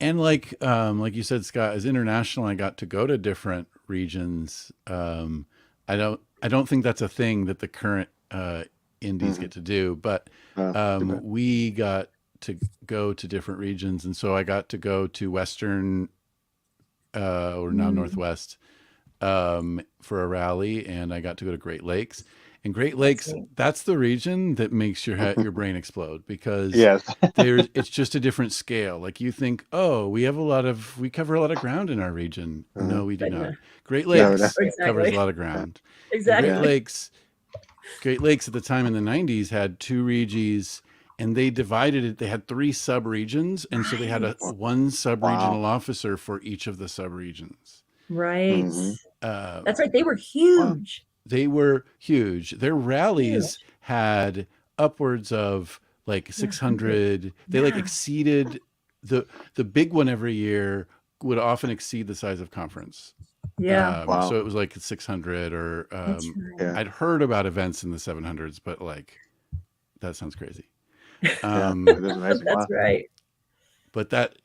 And like you said, Scott, as international, I got to go to different regions. I don't think that's a thing that the current indies get to do, but we got to go to different regions. And so I got to go to Western or now Northwest for a rally, and I got to go to Great Lakes. And Great Lakes, that's the region that makes your brain explode, because it's just a different scale. Like you think, oh, we cover a lot of ground in our region. No, we do not. Great Lakes covers a lot of ground. Exactly. Great Lakes at the time in the 90s had 2 Regis, and they divided it. They had 3 sub-regions, and so they had one sub-regional officer for each of the sub-regions. Right. That's right. They were huge. They were huge. Their rallies had upwards of like 600. They like exceeded the big one every year would often exceed the size of conference. So it was like 600 or I'd heard about events in the 700s, but like that sounds crazy. That's right. But that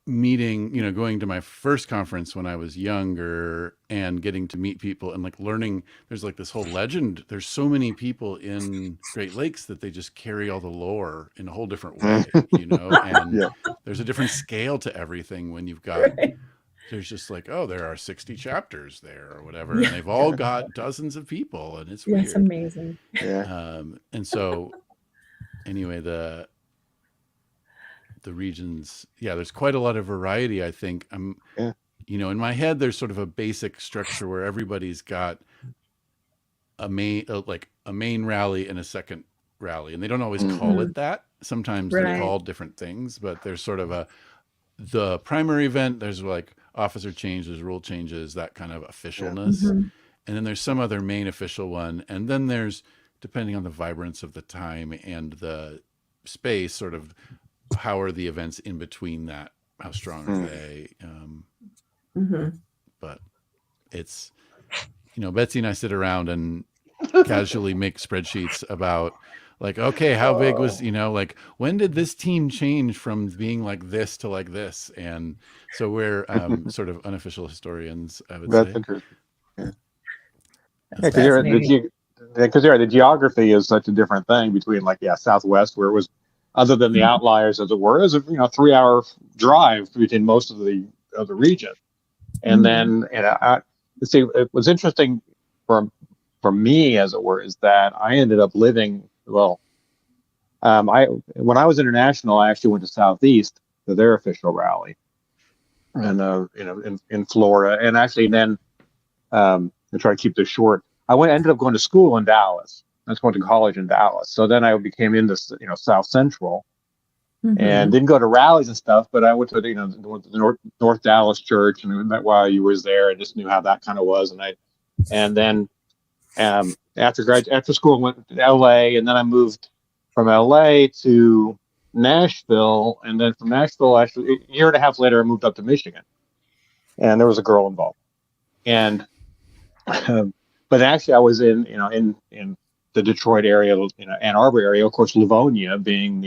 meeting, going to my first conference when I was younger and getting to meet people and like learning, there's like this whole legend. There's so many people in Great Lakes that they just carry all the lore in a whole different way, and there's a different scale to everything when you've got, there's just like, oh, there are 60 chapters there or whatever. And they've all got dozens of people, and it's weird. It's amazing. And so anyway, the regions, there's quite a lot of variety. I think in my head, there's sort of a basic structure where everybody's got a main rally and a second rally, and they don't always call it that. Sometimes they're called different things, but there's sort of the primary event. There's like officer changes, rule changes, that kind of officialness. And then there's some other main official one. And then there's, depending on the vibrance of the time and the space, sort of how are the events in between that? How strong are they? But it's, Betsy and I sit around and casually make spreadsheets about like, okay, how big was, like when did this team change from being like this to like this? And so we're sort of unofficial historians, I would say. That's interesting. Because the geography is such a different thing between like Southwest, where it was, other than the outliers as it were, is a 3-hour drive between most of the region. And then let's see, it was interesting for me, as it were, is that I ended up living well. When I was international, I actually went to Southeast to their official rally, and in Florida, and actually then to try to keep this short, ended up going to school in Dallas. I just went to college in Dallas. So then I became into South Central, and didn't go to rallies and stuff, but I went to the North Dallas church, and we met Y.O.U was there. I just knew how that kind of was, and then after school I went to L.A. and then I moved from L.A. to Nashville, and then from Nashville, actually a year and a half later, I moved up to Michigan, and there was a girl involved, and but actually I was in the Detroit area, Ann Arbor area, of course, Livonia being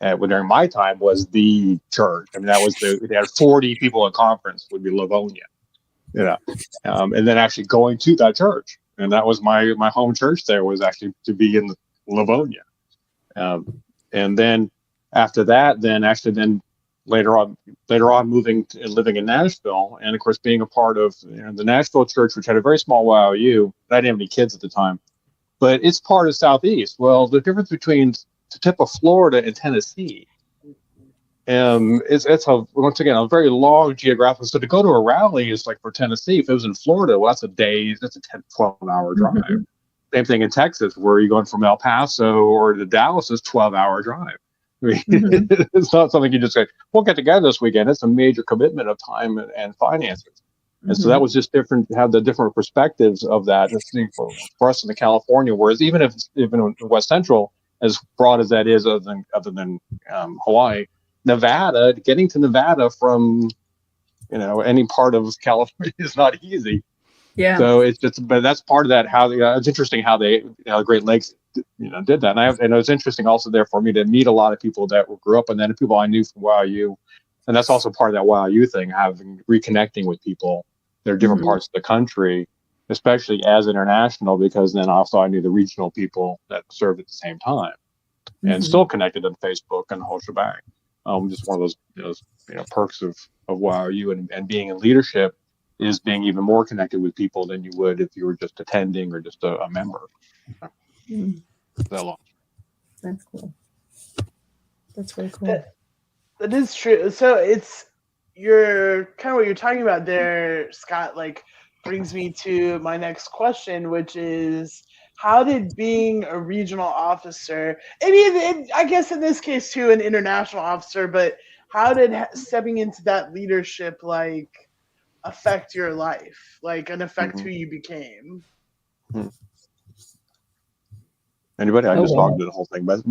during my time was the church. I mean, they had 40 people at conference would be Livonia, and then actually going to that church, and that was my home church. There was actually to be in Livonia, and then after that, then later on moving and living in Nashville, and of course being a part of the Nashville church, which had a very small Y.O.U. I didn't have any kids at the time, but it's part of Southeast. Well, the difference between the tip of Florida and Tennessee, it's once again a very long geographical. So to go to a rally is like for Tennessee, if it was in Florida, well, that's a 10-12 hour drive. Same thing in Texas, where you're going from El Paso or to Dallas is 12-hour drive. I mean, it's not something you just say, we'll get together this weekend. It's a major commitment of time and finances. And so that was just different, have the different perspectives of that for us in the California, whereas even in West Central, as broad as that is, other than Hawaii, Nevada, getting to Nevada from any part of California is not easy. Yeah. So but that's part of that. How it's interesting how Great Lakes, did that. And it was interesting also there for me to meet a lot of people that grew up, and then people I knew from Y.O.U. And that's also part of that Y.O.U. thing, reconnecting with people that are different parts of the country, especially as international, because then also I knew the regional people that served at the same time, and still connected on Facebook and the whole shebang. Just one of those perks of Y.O.U. and being in leadership is being even more connected with people than you would if you were just attending or just a member. That's cool. That's really cool. That is true. So it's you're kind of what you're talking about there, Scott, like brings me to my next question, which is how did being a regional officer, I guess in this case too, an international officer, but how did stepping into that leadership affect your life, and affect who you became? Anybody? I just logged the whole thing, but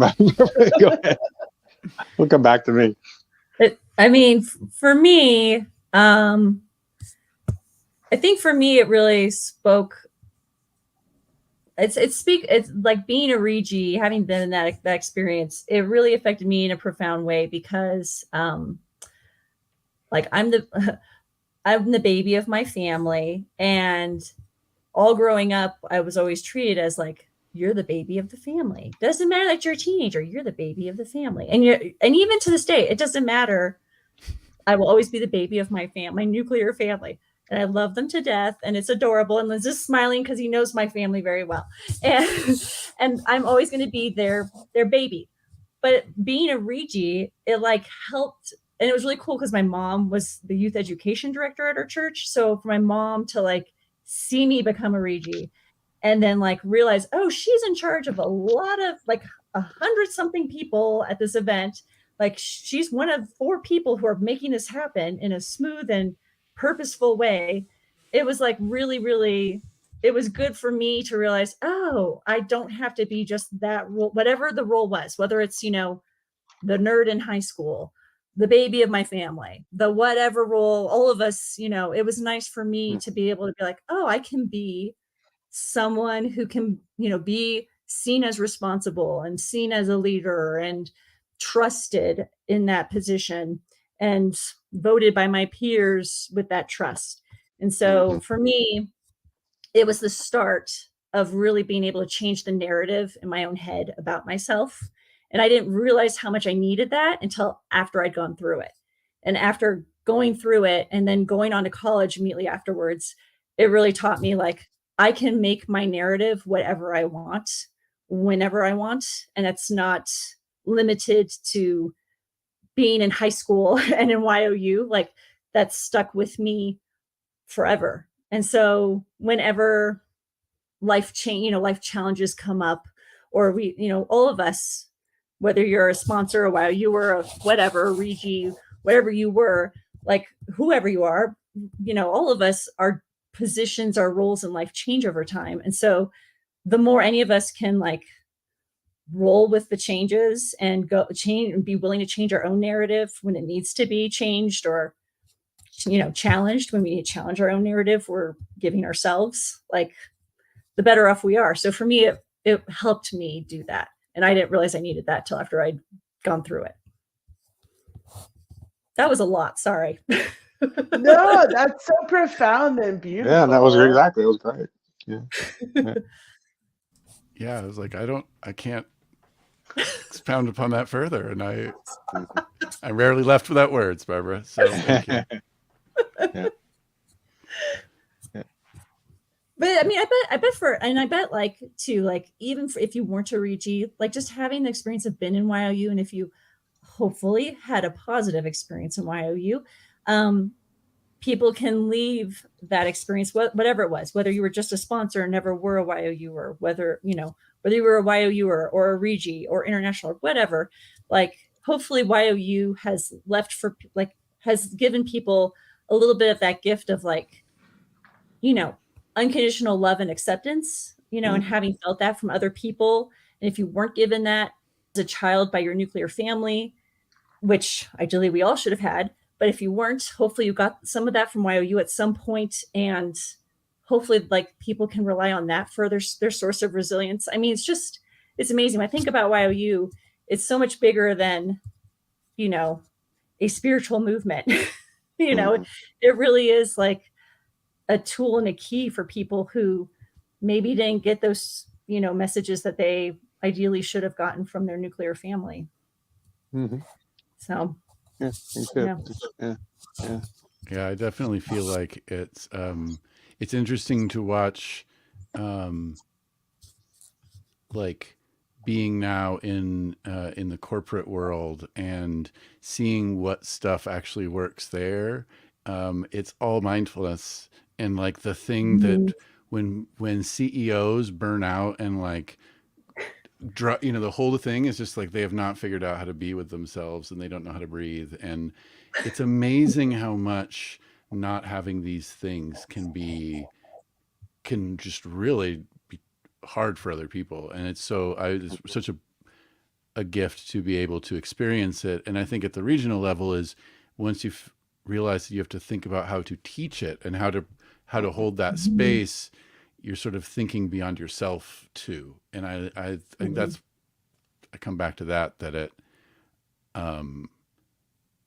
go ahead. We'll come back to me. For me, I think for me it really spoke. It's like being a Regi, having been in that experience. It really affected me in a profound way because, I'm the baby of my family, and all growing up, I was always treated as you're the baby of the family. Doesn't matter that you're a teenager, you're the baby of the family. And even to this day, it doesn't matter. I will always be the baby of my nuclear family. And I love them to death. And it's adorable. And Lynn's just smiling because he knows my family very well. And I'm always going to be their baby. But being a Regi, it helped. And it was really cool because my mom was the youth education director at our church. So for my mom to see me become a Regi and then realize, oh, she's in charge of a lot of 100-something people at this event. She's one of 4 people who are making this happen in a smooth and purposeful way. It was really, really, it was good for me to realize, oh, I don't have to be just that role, whatever the role was, whether it's, the nerd in high school, the baby of my family, the whatever role, all of us, it was nice for me to be able to be oh, I can be someone who can, be seen as responsible and seen as a leader and trusted in that position and voted by my peers with that trust. And so for me, it was the start of really being able to change the narrative in my own head about myself. And I didn't realize how much I needed that until after I'd gone through it. And after going through it and then going on to college immediately afterwards, it really taught me I can make my narrative whatever I want, whenever I want, and it's not limited to being in high school and in YOU. Like, that's stuck with me forever. And so whenever life challenges come up, or we, all of us, whether you're a sponsor, a YOU, or a whatever, Regi, whatever you were, like whoever you are, all of us, our positions, our roles in life change over time. And so the more any of us can like roll with the changes and go change and be willing to change our own narrative when it needs to be changed, or challenged when we need to challenge our own narrative, we're giving ourselves, like, the better off we are. So for me, it helped me do that. And I didn't realize I needed that till after I'd gone through it. That was a lot. Sorry. No, that's so profound and beautiful. Yeah, that was exactly. It was great. Yeah. Yeah, I was like, I can't expound upon that further. And I'm rarely left without words, Barbara. So thank you. Yeah. But I mean, I bet like too, like even if you weren't a Regi, like just having the experience of been in Y.O.U, and if you hopefully had a positive experience in Y.O.U, people can leave that experience, whatever it was, whether you were just a sponsor and never were a YOU, or whether you were a YOU or a Regi or international or whatever, like hopefully YOU has has given people a little bit of that gift of like, unconditional love and acceptance, and having felt that from other people. And if you weren't given that as a child by your nuclear family, which ideally we all should have had, but if you weren't, hopefully you got some of that from YOU at some point, and hopefully like people can rely on that for their source of resilience. I mean, it's amazing. When I think about YOU, it's so much bigger than, a spiritual movement. It really is like a tool and a key for people who maybe didn't get those, messages that they ideally should have gotten from their nuclear family. Mm-hmm. So Yeah, I definitely feel like it's interesting to watch, like being now in the corporate world and seeing what stuff actually works there. It's all mindfulness, and like the thing that when CEOs burn out and like the whole thing is just like they have not figured out how to be with themselves, and they don't know how to breathe. And it's amazing how much not having these things can just really be hard for other people. And it's such a gift to be able to experience it. And I think at the regional level is once you've realized that you have to think about how to teach it and how to hold that space, you're sort of thinking beyond yourself too. And I think that's, I come back to that it,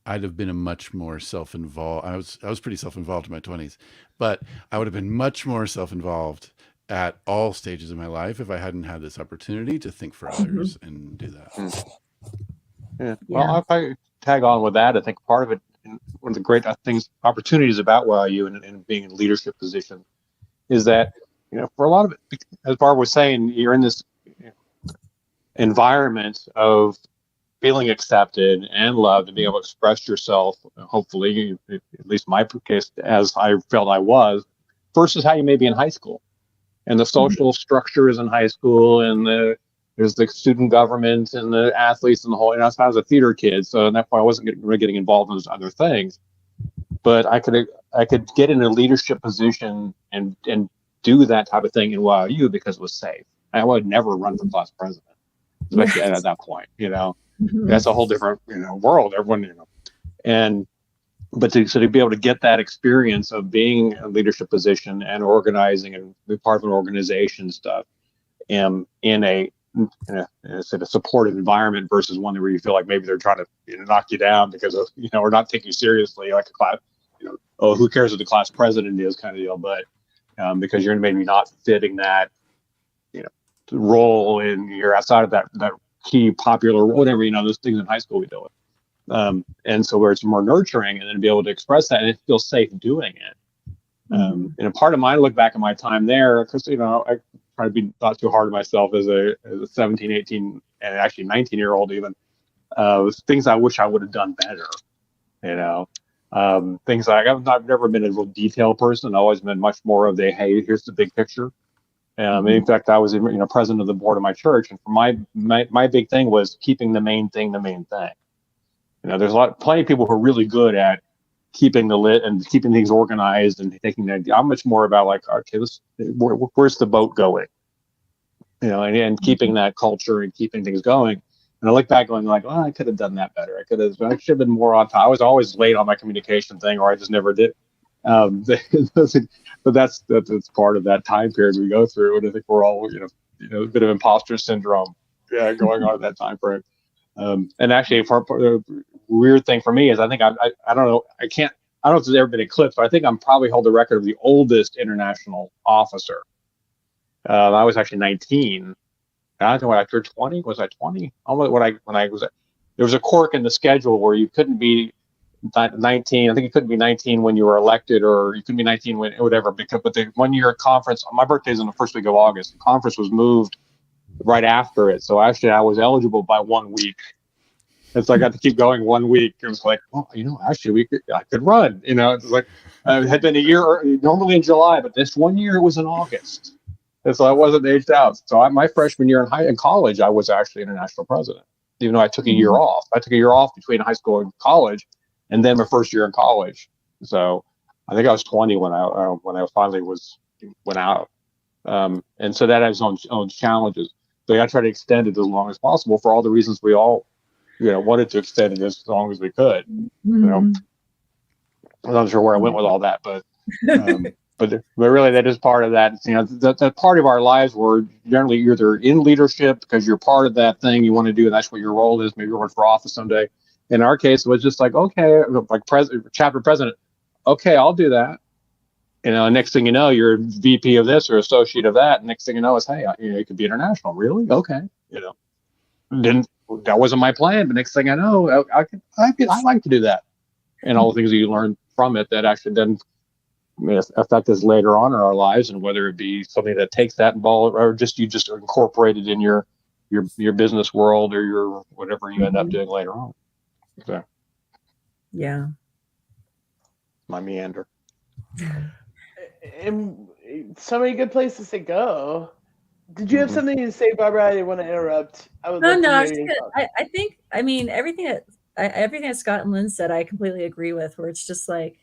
I'd have been a much more self-involved. I was pretty self-involved in my 20s, but I would have been much more self-involved at all stages of my life if I hadn't had this opportunity to think for others and do that. Yeah. Well, if I tag on with that, I think part of it, one of the great opportunities about YOU and being in a leadership position is that, for a lot of it, as Barbara was saying, you're in this environment of feeling accepted and loved and being able to express yourself, hopefully, at least my case, as I felt I was, versus how you may be in high school. And the social structure is in high school, and there's the student government and the athletes and the whole. I was a theater kid, so that's why I wasn't really getting involved in those other things. But I could get in a leadership position and do that type of thing in YOU because it was safe. I would never run for class president, especially at that point. That's a whole different world. Everyone, but to be able to get that experience of being in a leadership position and organizing and be part of an organization and stuff, in a supportive environment versus one where you feel like maybe they're trying to knock you down because of or not take you seriously, like a class, oh, who cares what the class president is kind of deal, but because you're maybe not fitting that role and you're outside of that key popular whatever those things in high school we deal with, and so where it's more nurturing and then be able to express that and it feels safe doing it, And a part of mine, look back at my time there, because, you know, I try to be not too hard on myself as a 17, 18, and actually 19-year-old even, was things I wish I would have done better, you know. Things like I've never been a real detail person. I've always been much more of the, hey, here's the big picture. In fact, I was, you know, president of the board of my church, and for my big thing was keeping the main thing the main thing. You know, there's plenty of people who are really good at keeping the lit and keeping things organized and taking that. I'm much more about like, okay, where's the boat going? You know, and keeping that culture and keeping things going. And I look back going like, well, I could have done that better. I should have been more on time. I was always late on my communication thing, or I just never did. But that's part of that time period we go through. And I think we're all, you know, a bit of imposter syndrome, going on at that time frame. And actually, the weird thing for me is I think I don't know, I don't know if there's ever been eclipsed, but I think I'm probably hold the record of the oldest international officer. I was actually 19. I don't know, when I turned 20, was I 20? When I was, there was a quirk in the schedule where you couldn't be 19. I think you couldn't be 19 when you were elected, or you couldn't be 19 when whatever. But the 1 year conference, my birthday's in the first week of August. The conference was moved right after it, so actually I was eligible by 1 week. And so I got to keep going 1 week. It was like, well, you know, actually I could run. You know, it's like it had been a year normally in July, but this 1 year it was in August. And so I wasn't aged out. So my freshman year in college, I was actually international president, even though I took a year off. I took a year off between high school and college, and then my first year in college. So I think I was 20 when I finally went out. And so that has its own challenges. So I try to extend it as long as possible for all the reasons we all, you know, wanted to extend it as long as we could. You know, I'm not sure where I went with all that, but but really that is part of that. You know, that part of our lives where generally you're either in leadership because you're part of that thing you want to do, and that's what your role is. Maybe you're running for office someday. In our case, it was just like, okay, like chapter president, okay, I'll do that. You know, next thing you know, you're VP of this or associate of that. And next thing you know is, hey, you know, you could be international. Really? Okay. You know, that wasn't my plan, but next thing I know, I like to do that, and all the things that you learn from it that actually then affect us later on in our lives, and whether it be something that takes that involved or you just incorporate it in your business world or your whatever you end up doing later on. So, yeah, my meander. And so many good places to go. Did you have something to say, Barbara? I didn't want to interrupt. I would love to hear you. I think, I mean, everything that Scott and Lynn said, I completely agree with, where it's just like,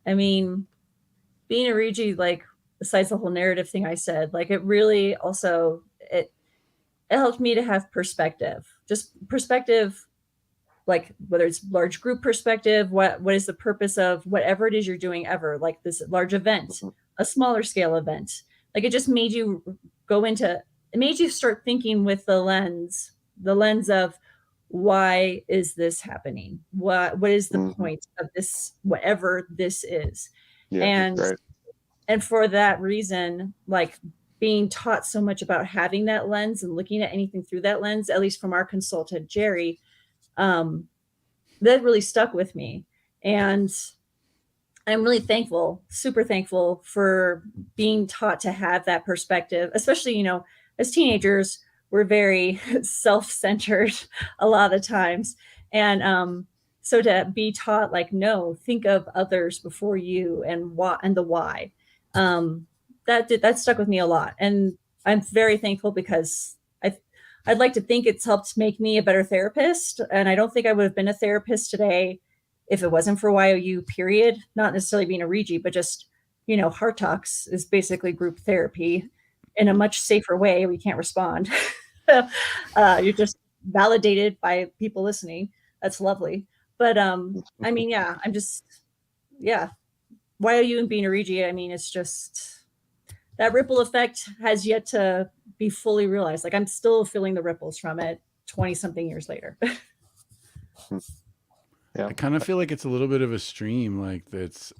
I mean, being a Regi, like, besides the whole narrative thing I said, like, it really also, it helped me to have perspective, just perspective, like whether it's large group perspective, what is the purpose of whatever it is you're doing ever, like this large event, a smaller scale event. Like, it just made you it made you start thinking with the lens of, why is this happening? What is the point of this, whatever this is? Yeah, and for that reason, like, being taught so much about having that lens and looking at anything through that lens, at least from our consultant, Jerry, that really stuck with me. And I'm really thankful, super thankful for being taught to have that perspective, especially, you know, as teenagers, we're very self-centered a lot of times. And so to be taught, like, no, think of others before you, and what, and the why, that stuck with me a lot. And I'm very thankful, because I'd like to think it's helped make me a better therapist. And I don't think I would have been a therapist today if it wasn't for Y.O.U, period. Not necessarily being a Regi, but just, you know, Heart Talks is basically group therapy in a much safer way. We can't respond. You're just validated by people listening. That's lovely. But I mean, yeah, Y.O.U and being a Regi, I mean, it's just, that ripple effect has yet to be fully realized. Like, I'm still feeling the ripples from it 20 something years later. Yeah. I kind of feel like it's a little bit of a stream, like that's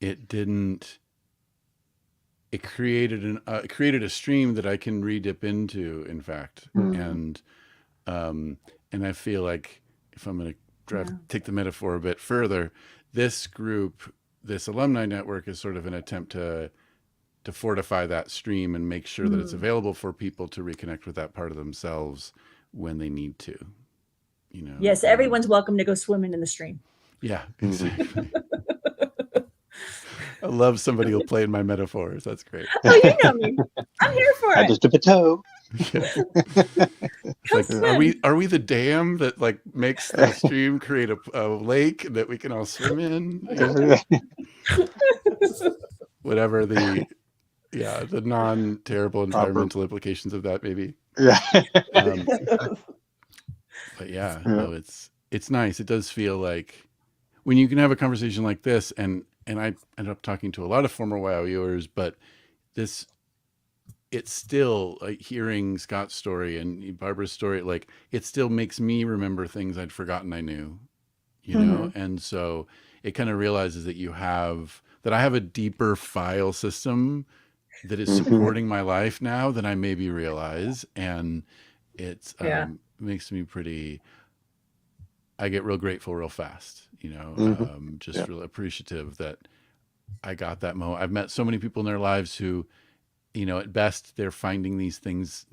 it created a stream that I can re-dip into, in fact. And I feel like, if I'm going to take the metaphor a bit further, this group this alumni network is sort of an attempt to fortify that stream and make sure that it's available for people to reconnect with that part of themselves when they need to. You know. Yes, everyone's welcome to go swimming in the stream. Yeah, exactly. I love somebody who'll play in my metaphors. That's great. Oh, you know me. I'm here for I it. just dip a toe. Yeah. Come Like, swim. are we the dam that like makes the stream create a lake that we can all swim in? Whatever the non-terrible environmental implications of that maybe. Yeah. But yeah, no, it's nice. It does feel like when you can have a conversation like this, and I ended up talking to a lot of former Y.O.U.ers, but it's still like hearing Scott's story and Barbara's story, like it still makes me remember things I'd forgotten I knew, you know? And so it kind of realizes that I have a deeper file system that is supporting my life now than I maybe realize. And it's, makes me I get real grateful real fast, you know, just real appreciative that I got that moment. I've met so many people in their lives who, you know, at best they're finding these things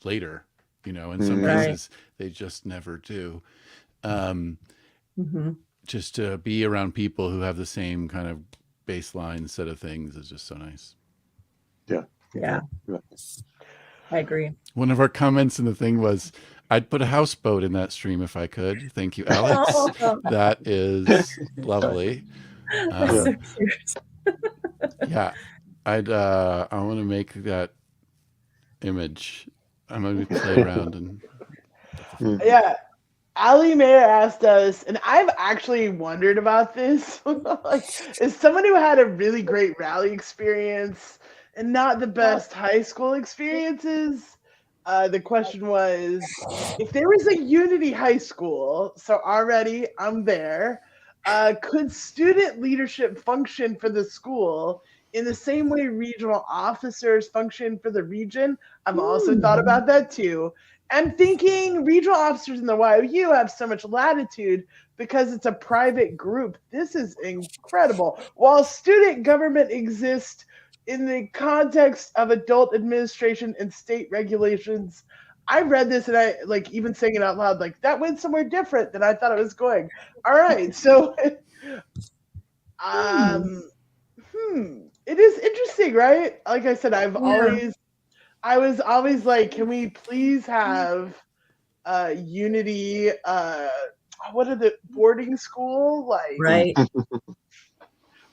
later, you know, in some cases they just never do. Just to be around people who have the same kind of baseline set of things is just so nice. Yeah. I agree. One of our comments in the thing was, I'd put a houseboat in that stream if I could. Thank you, Alex. That is lovely. That's so cute. Yeah, I want to make that image. I'm going to play around and. Yeah. Ali Mayer asked us, and I've actually wondered about this. Like, as someone who had a really great rally experience and not the best high school experiences, the question was, if there was a Unity High School, so already I'm there, could student leadership function for the school in the same way regional officers function for the region? I've also thought about that too. I'm thinking regional officers in the Y.O.U. have so much latitude because it's a private group. This is incredible. While student government exists in the context of adult administration and state regulations, I read this and I like even saying it out loud, like that went somewhere different than I thought it was going. All right, so it is interesting, right? Like I said, I was always like, can we please have Unity, what are the boarding school? Like, Right.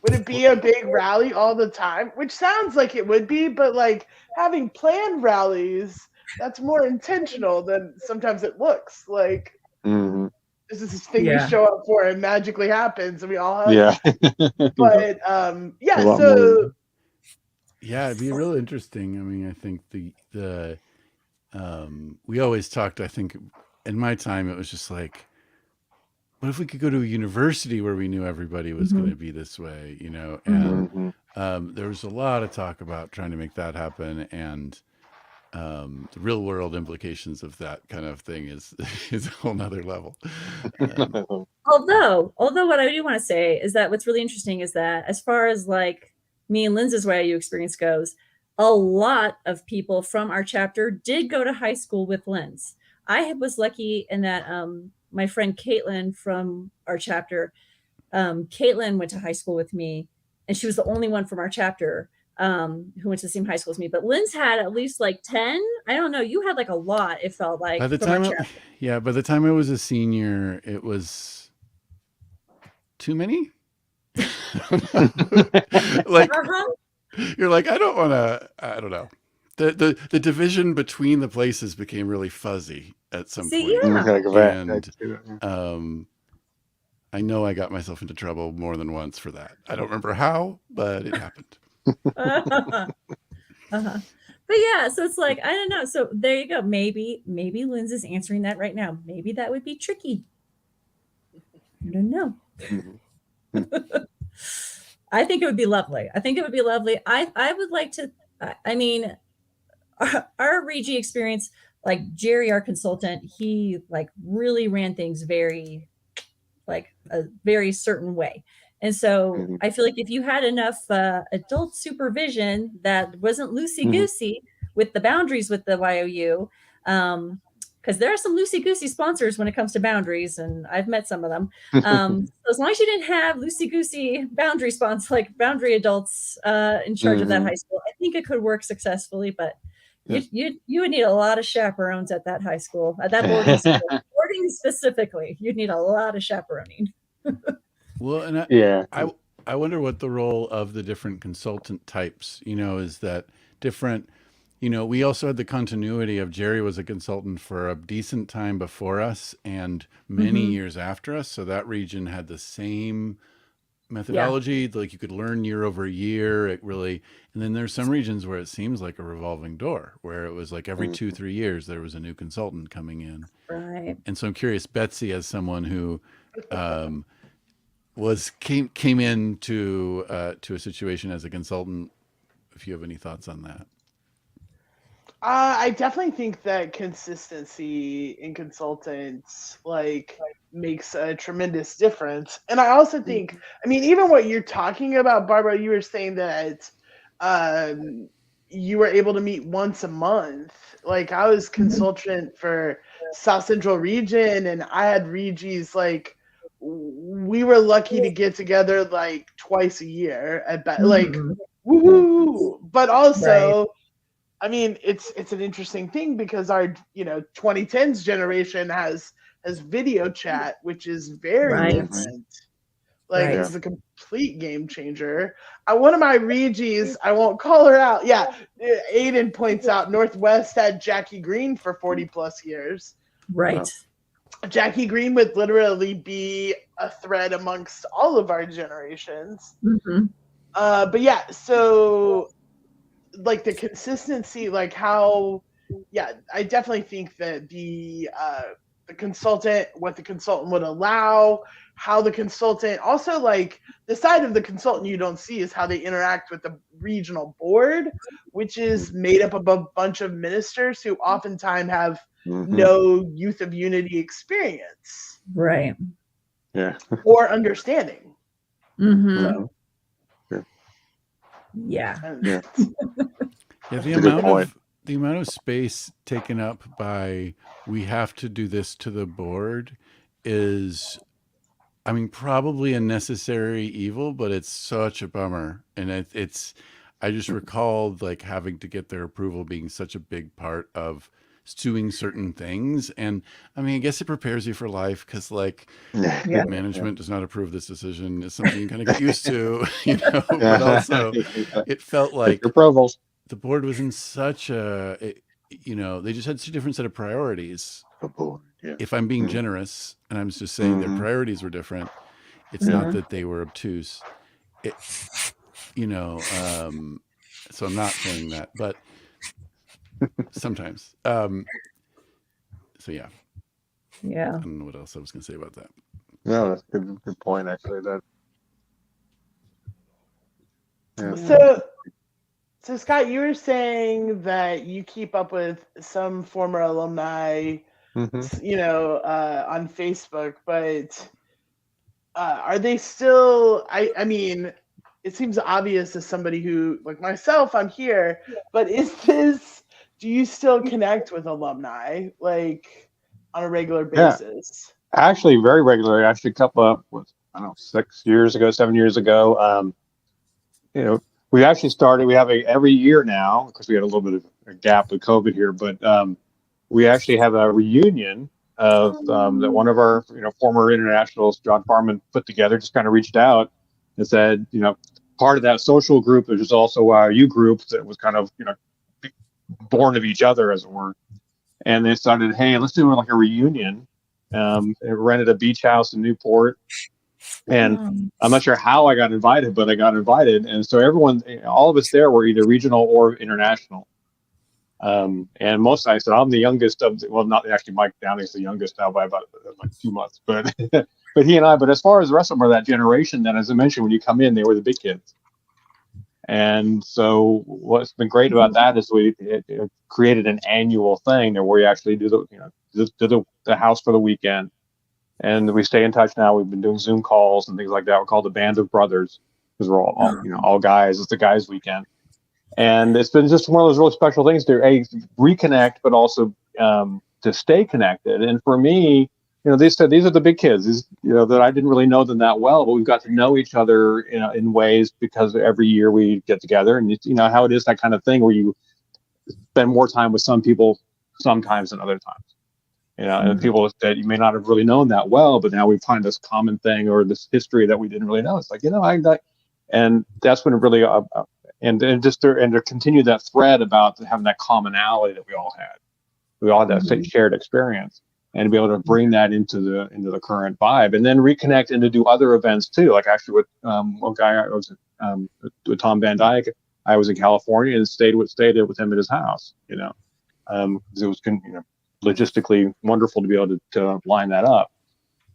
would it be a big rally all the time? Which sounds like it would be, but like having planned rallies, that's more intentional than sometimes it looks. Like, this is this thing we show up for and magically happens and we all have But so yeah, it'd be real interesting. I mean, I think we always talked, I think in my time, it was just like, what if we could go to a university where we knew everybody was going to be this way, you know? And there was a lot of talk about trying to make that happen. And the real world implications of that kind of thing is a whole nother level. Although what I do want to say is that what's really interesting is that as far as like me and Linds's Y.O.U. experience goes, a lot of people from our chapter did go to high school with Linz. I was lucky in that my friend Caitlin from our chapter, Caitlin went to high school with me, and she was the only one from our chapter who went to the same high school as me. But Linz had at least like 10. I don't know. You had like a lot, it felt like. By the time I was a senior, it was too many. Like you're like, I don't know. The division between the places became really fuzzy at some point. And I know I got myself into trouble more than once for that. I don't remember how, but it happened. But yeah, so it's like, I don't know. So there you go. Maybe Linz is answering that right now. Maybe that would be tricky. I don't know. I think it would be lovely. I would like to, I mean, our Regi experience, like Jerry, our consultant, he like really ran things very, like a very certain way. And so I feel like if you had enough adult supervision that wasn't loosey-goosey with the boundaries with the YOU, because there are some loosey-goosey sponsors when it comes to boundaries, and I've met some of them. So as long as you didn't have loosey-goosey boundary sponsors, like boundary adults in charge of that high school, I think it could work successfully, but you would need a lot of chaperones at that high school, at that boarding school. Boarding specifically, you'd need a lot of chaperoning. Well, and I wonder what the role of the different consultant types, is that different, we also had the continuity of Jerry was a consultant for a decent time before us and many years after us. So that region had the same methodology, like you could learn year over year. It really, and then there's some regions where it seems like a revolving door, where it was like every 2-3 years there was a new consultant coming in. Right. And so I'm curious, Betsy, as someone who came into to a situation as a consultant, if you have any thoughts on that. I definitely think that consistency in consultants makes a tremendous difference. And I also think, even what you're talking about, Barbara, you were saying that you were able to meet once a month. Like I was consultant for South Central region, and I had Regis, we were lucky to get together twice a year at best. Woohoo! But also, it's an interesting thing because our 2010s generation has video chat, which is very different. It's a complete game changer. One of my Regis, I won't call her out. Yeah, Aiden points out Northwest had Jackie Green for 40 plus years. Right. Wow. Jackie Green would literally be a thread amongst all of our generations. But yeah, so the consistency, I definitely think that the consultant, what the consultant would allow, how the consultant also the side of the consultant you don't see is how they interact with the regional board, which is made up of a bunch of ministers who oftentimes have no Youth of Unity experience, right? Yeah, or understanding. Yeah. The amount of space taken up by we have to do this to the board is, probably a necessary evil, but it's such a bummer. And I just recalled having to get their approval being such a big part of doing certain things. And I guess it prepares you for life because management does not approve this decision. It's something you kind of get used to, but also it felt like the board was in such they just had such a different set of priorities. If I'm being generous, and I'm just saying their priorities were different, it's not that they were obtuse. So I'm not saying that, but sometimes. So yeah. Yeah. I don't know what else I was going to say about that. No, that's a good point, actually. So Scott, you were saying that you keep up with some former alumni, on Facebook, but are they still? It seems obvious to somebody who, like myself, I'm here, but do you still connect with alumni on a regular basis? Yeah. Actually, very regularly. Actually, a couple of 7 years ago. We actually started. We have every year now because we had a little bit of a gap with COVID here, but we actually have a reunion of that one of our former internationals, John Farman, put together. Just kind of reached out and said, part of that social group, which is also Y.O.U group that was kind of born of each other, as it were. And they started, hey, let's do a reunion. It rented a beach house in Newport. And I'm not sure how I got invited, but I got invited. And so all of us there were either regional or international. And I said, I'm the youngest not actually, Mike Downing's the youngest now by about 2 months, but but he and I, but as far as the rest of them are that generation, then as I mentioned, when you come in, they were the big kids. And so what's been great about that is we created an annual thing where we actually do the house for the weekend. And we stay in touch now. We've been doing Zoom calls and things like that. We're called the Band of Brothers because we're all guys. It's the guys' weekend. And it's been just one of those really special things to reconnect, but also to stay connected. And for me, these are the big kids, that I didn't really know them that well, but we've got to know each other, in ways because every year we get together, and how it is, that kind of thing where you spend more time with some people sometimes than other times. And people that you may not have really known that well, but now we find this common thing or this history that we didn't really know. It's like, and that's when it really, and to continue that thread about having that commonality that we all had. We all had that shared experience, and to be able to bring that into the current vibe, and then reconnect and to do other events too. Like actually with one guy I was with Tom Van Dyke, I was in California and stayed with him at his house. It was logistically wonderful to be able to line that up.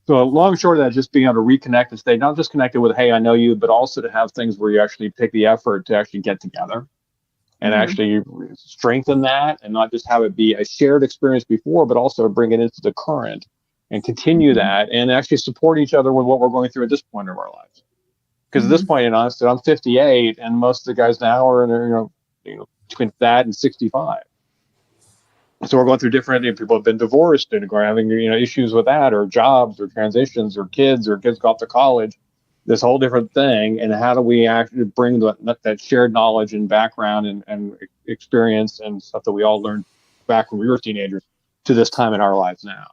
So long and short of that, just being able to reconnect and stay not just connected with, hey, I know you, but also to have things where you actually take the effort to actually get together and actually strengthen that, and not just have it be a shared experience before, but also bring it into the current and continue that, and actually support each other with what we're going through at this point of our lives. Because at this point, I'm 58, and most of the guys now are in their, between that and 65. So we're going through different. People have been divorced and are having issues with that, or jobs, or transitions, or kids go off to college. This whole different thing, and how do we actually bring that shared knowledge and background and experience and stuff that we all learned back when we were teenagers to this time in our lives now?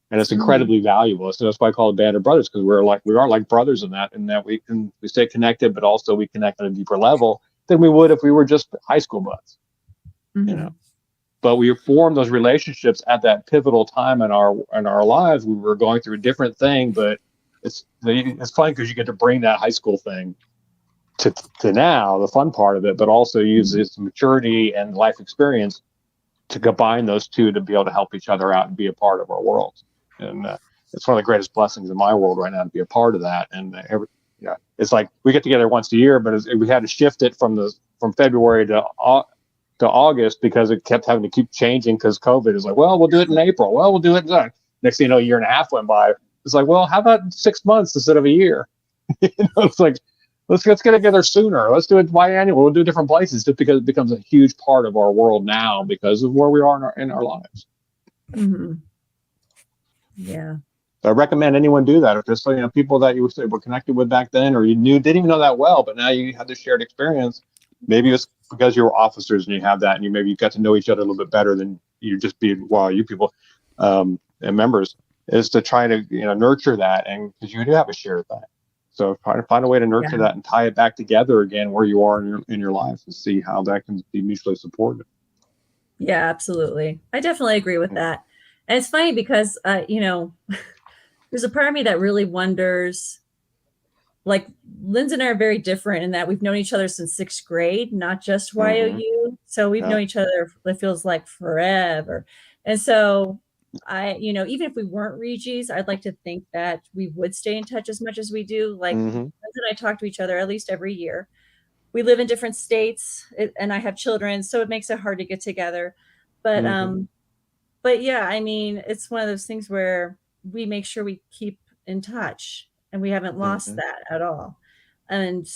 And it's incredibly valuable. So that's why I call it Band of Brothers, because we are like brothers in that we stay connected, but also we connect on a deeper level than we would if we were just high school buds. But we formed those relationships at that pivotal time in our lives. We were going through a different thing, but it's fun because you get to bring that high school thing to now, the fun part of it, but also use its maturity and life experience to combine those two to be able to help each other out and be a part of our world. And it's one of the greatest blessings in my world right now to be a part of that. And it's like we get together once a year, but we had to shift it from February to August because it kept having to keep changing because COVID is like, well, we'll do it in April. Well, we'll do it in next thing you know, a year and a half went by. It's like, well, how about 6 months instead of a year? It's like, let's get together sooner. Let's do it biannual. We'll do different places just because it becomes a huge part of our world now because of where we are in our lives. Yeah. So I recommend anyone do that. If just people that you were connected with back then, or you didn't even know that well, but now you have this shared experience. Maybe it's because you were officers and you have that, and maybe you got to know each other a little bit better than you just being you people and members. Is to try to nurture that, and because you do have a shared thing. So try to find a way to nurture that and tie it back together again where you are in your life, and see how that can be mutually supportive. Yeah, absolutely. I definitely agree with that. And it's funny because there's a part of me that really wonders, like Linz and I are very different in that we've known each other since 6th grade, not just Y.O.U. So we've known each other, it feels like forever. And so even if we weren't Regis, I'd like to think that we would stay in touch as much as we do. Like Linz and I talk to each other at least every year. We live in different states and I have children, so it makes it hard to get together. But yeah, I mean, it's one of those things where we make sure we keep in touch, and we haven't lost that at all. And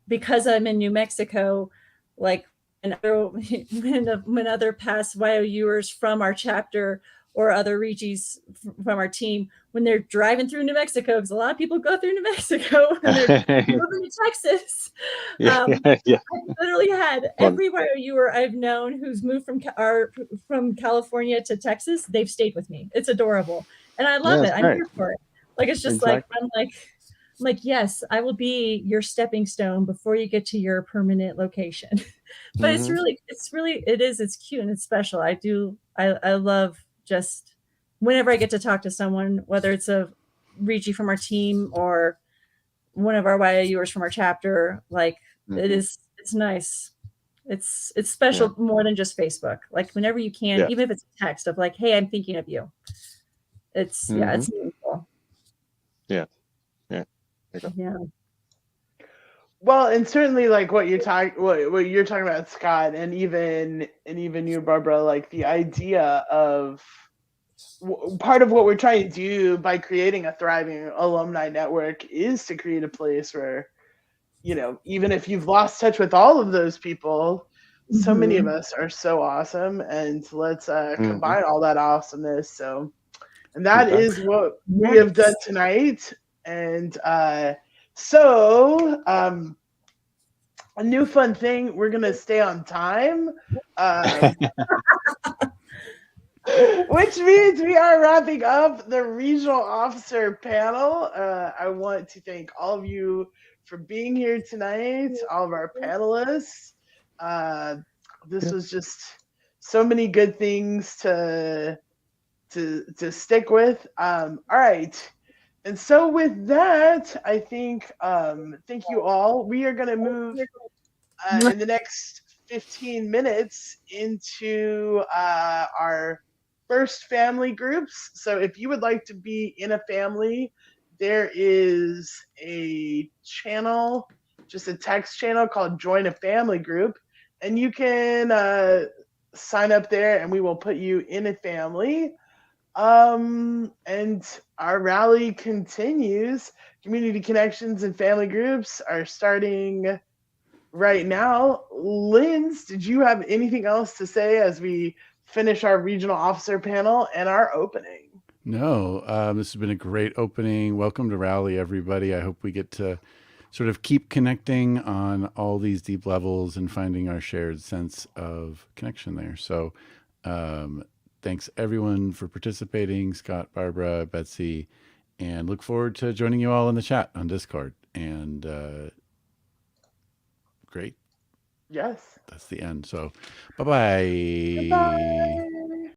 because I'm in New Mexico, like when other past Y.O.U.ers from our chapter or other Regis from our team, when they're driving through New Mexico, because a lot of people go through New Mexico and they're moving to Texas. I literally had every Y.O.U.er I've known who's moved from California to Texas. They've stayed with me. It's adorable, and I love it. I'm here for it. Like it's just like I'm like, yes, I will be your stepping stone before you get to your permanent location. But it's cute and it's special. I love just whenever I get to talk to someone, whether it's a Regi from our team or one of our Y.O.U.ers from our chapter, like it's nice. It's special more than just Facebook. Like whenever you can, even if it's a text of like, hey, I'm thinking of you. It's it's meaningful. Yeah. Well, and certainly like what you're talking about, Scott, and even you, Barbara, like the idea of part of what we're trying to do by creating a thriving alumni network is to create a place where, even if you've lost touch with all of those people, so many of us are so awesome, and let's combine all that awesomeness. And that is what we have done tonight. And a new fun thing, we're gonna stay on time. Which means we are wrapping up the regional officer panel. I want to thank all of you for being here tonight, all of our panelists. This was just so many good things to stick with. All right. And so with that, I think thank you all. We are going to move in the next 15 minutes into our first family groups. So if you would like to be in a family, there is a channel, just a text channel called Join a Family Group. And you can sign up there and we will put you in a family. And our rally continues. Community connections and family groups are starting right now. Linz, did you have anything else to say as we finish our regional officer panel and our opening? No, this has been a great opening. Welcome to Rally, everybody. I hope we get to sort of keep connecting on all these deep levels and finding our shared sense of connection there. So thanks everyone for participating, Scott, Barbara, Betsy, and look forward to joining you all in the chat on Discord. And great. Yes. That's the end. So bye-bye. Bye-bye.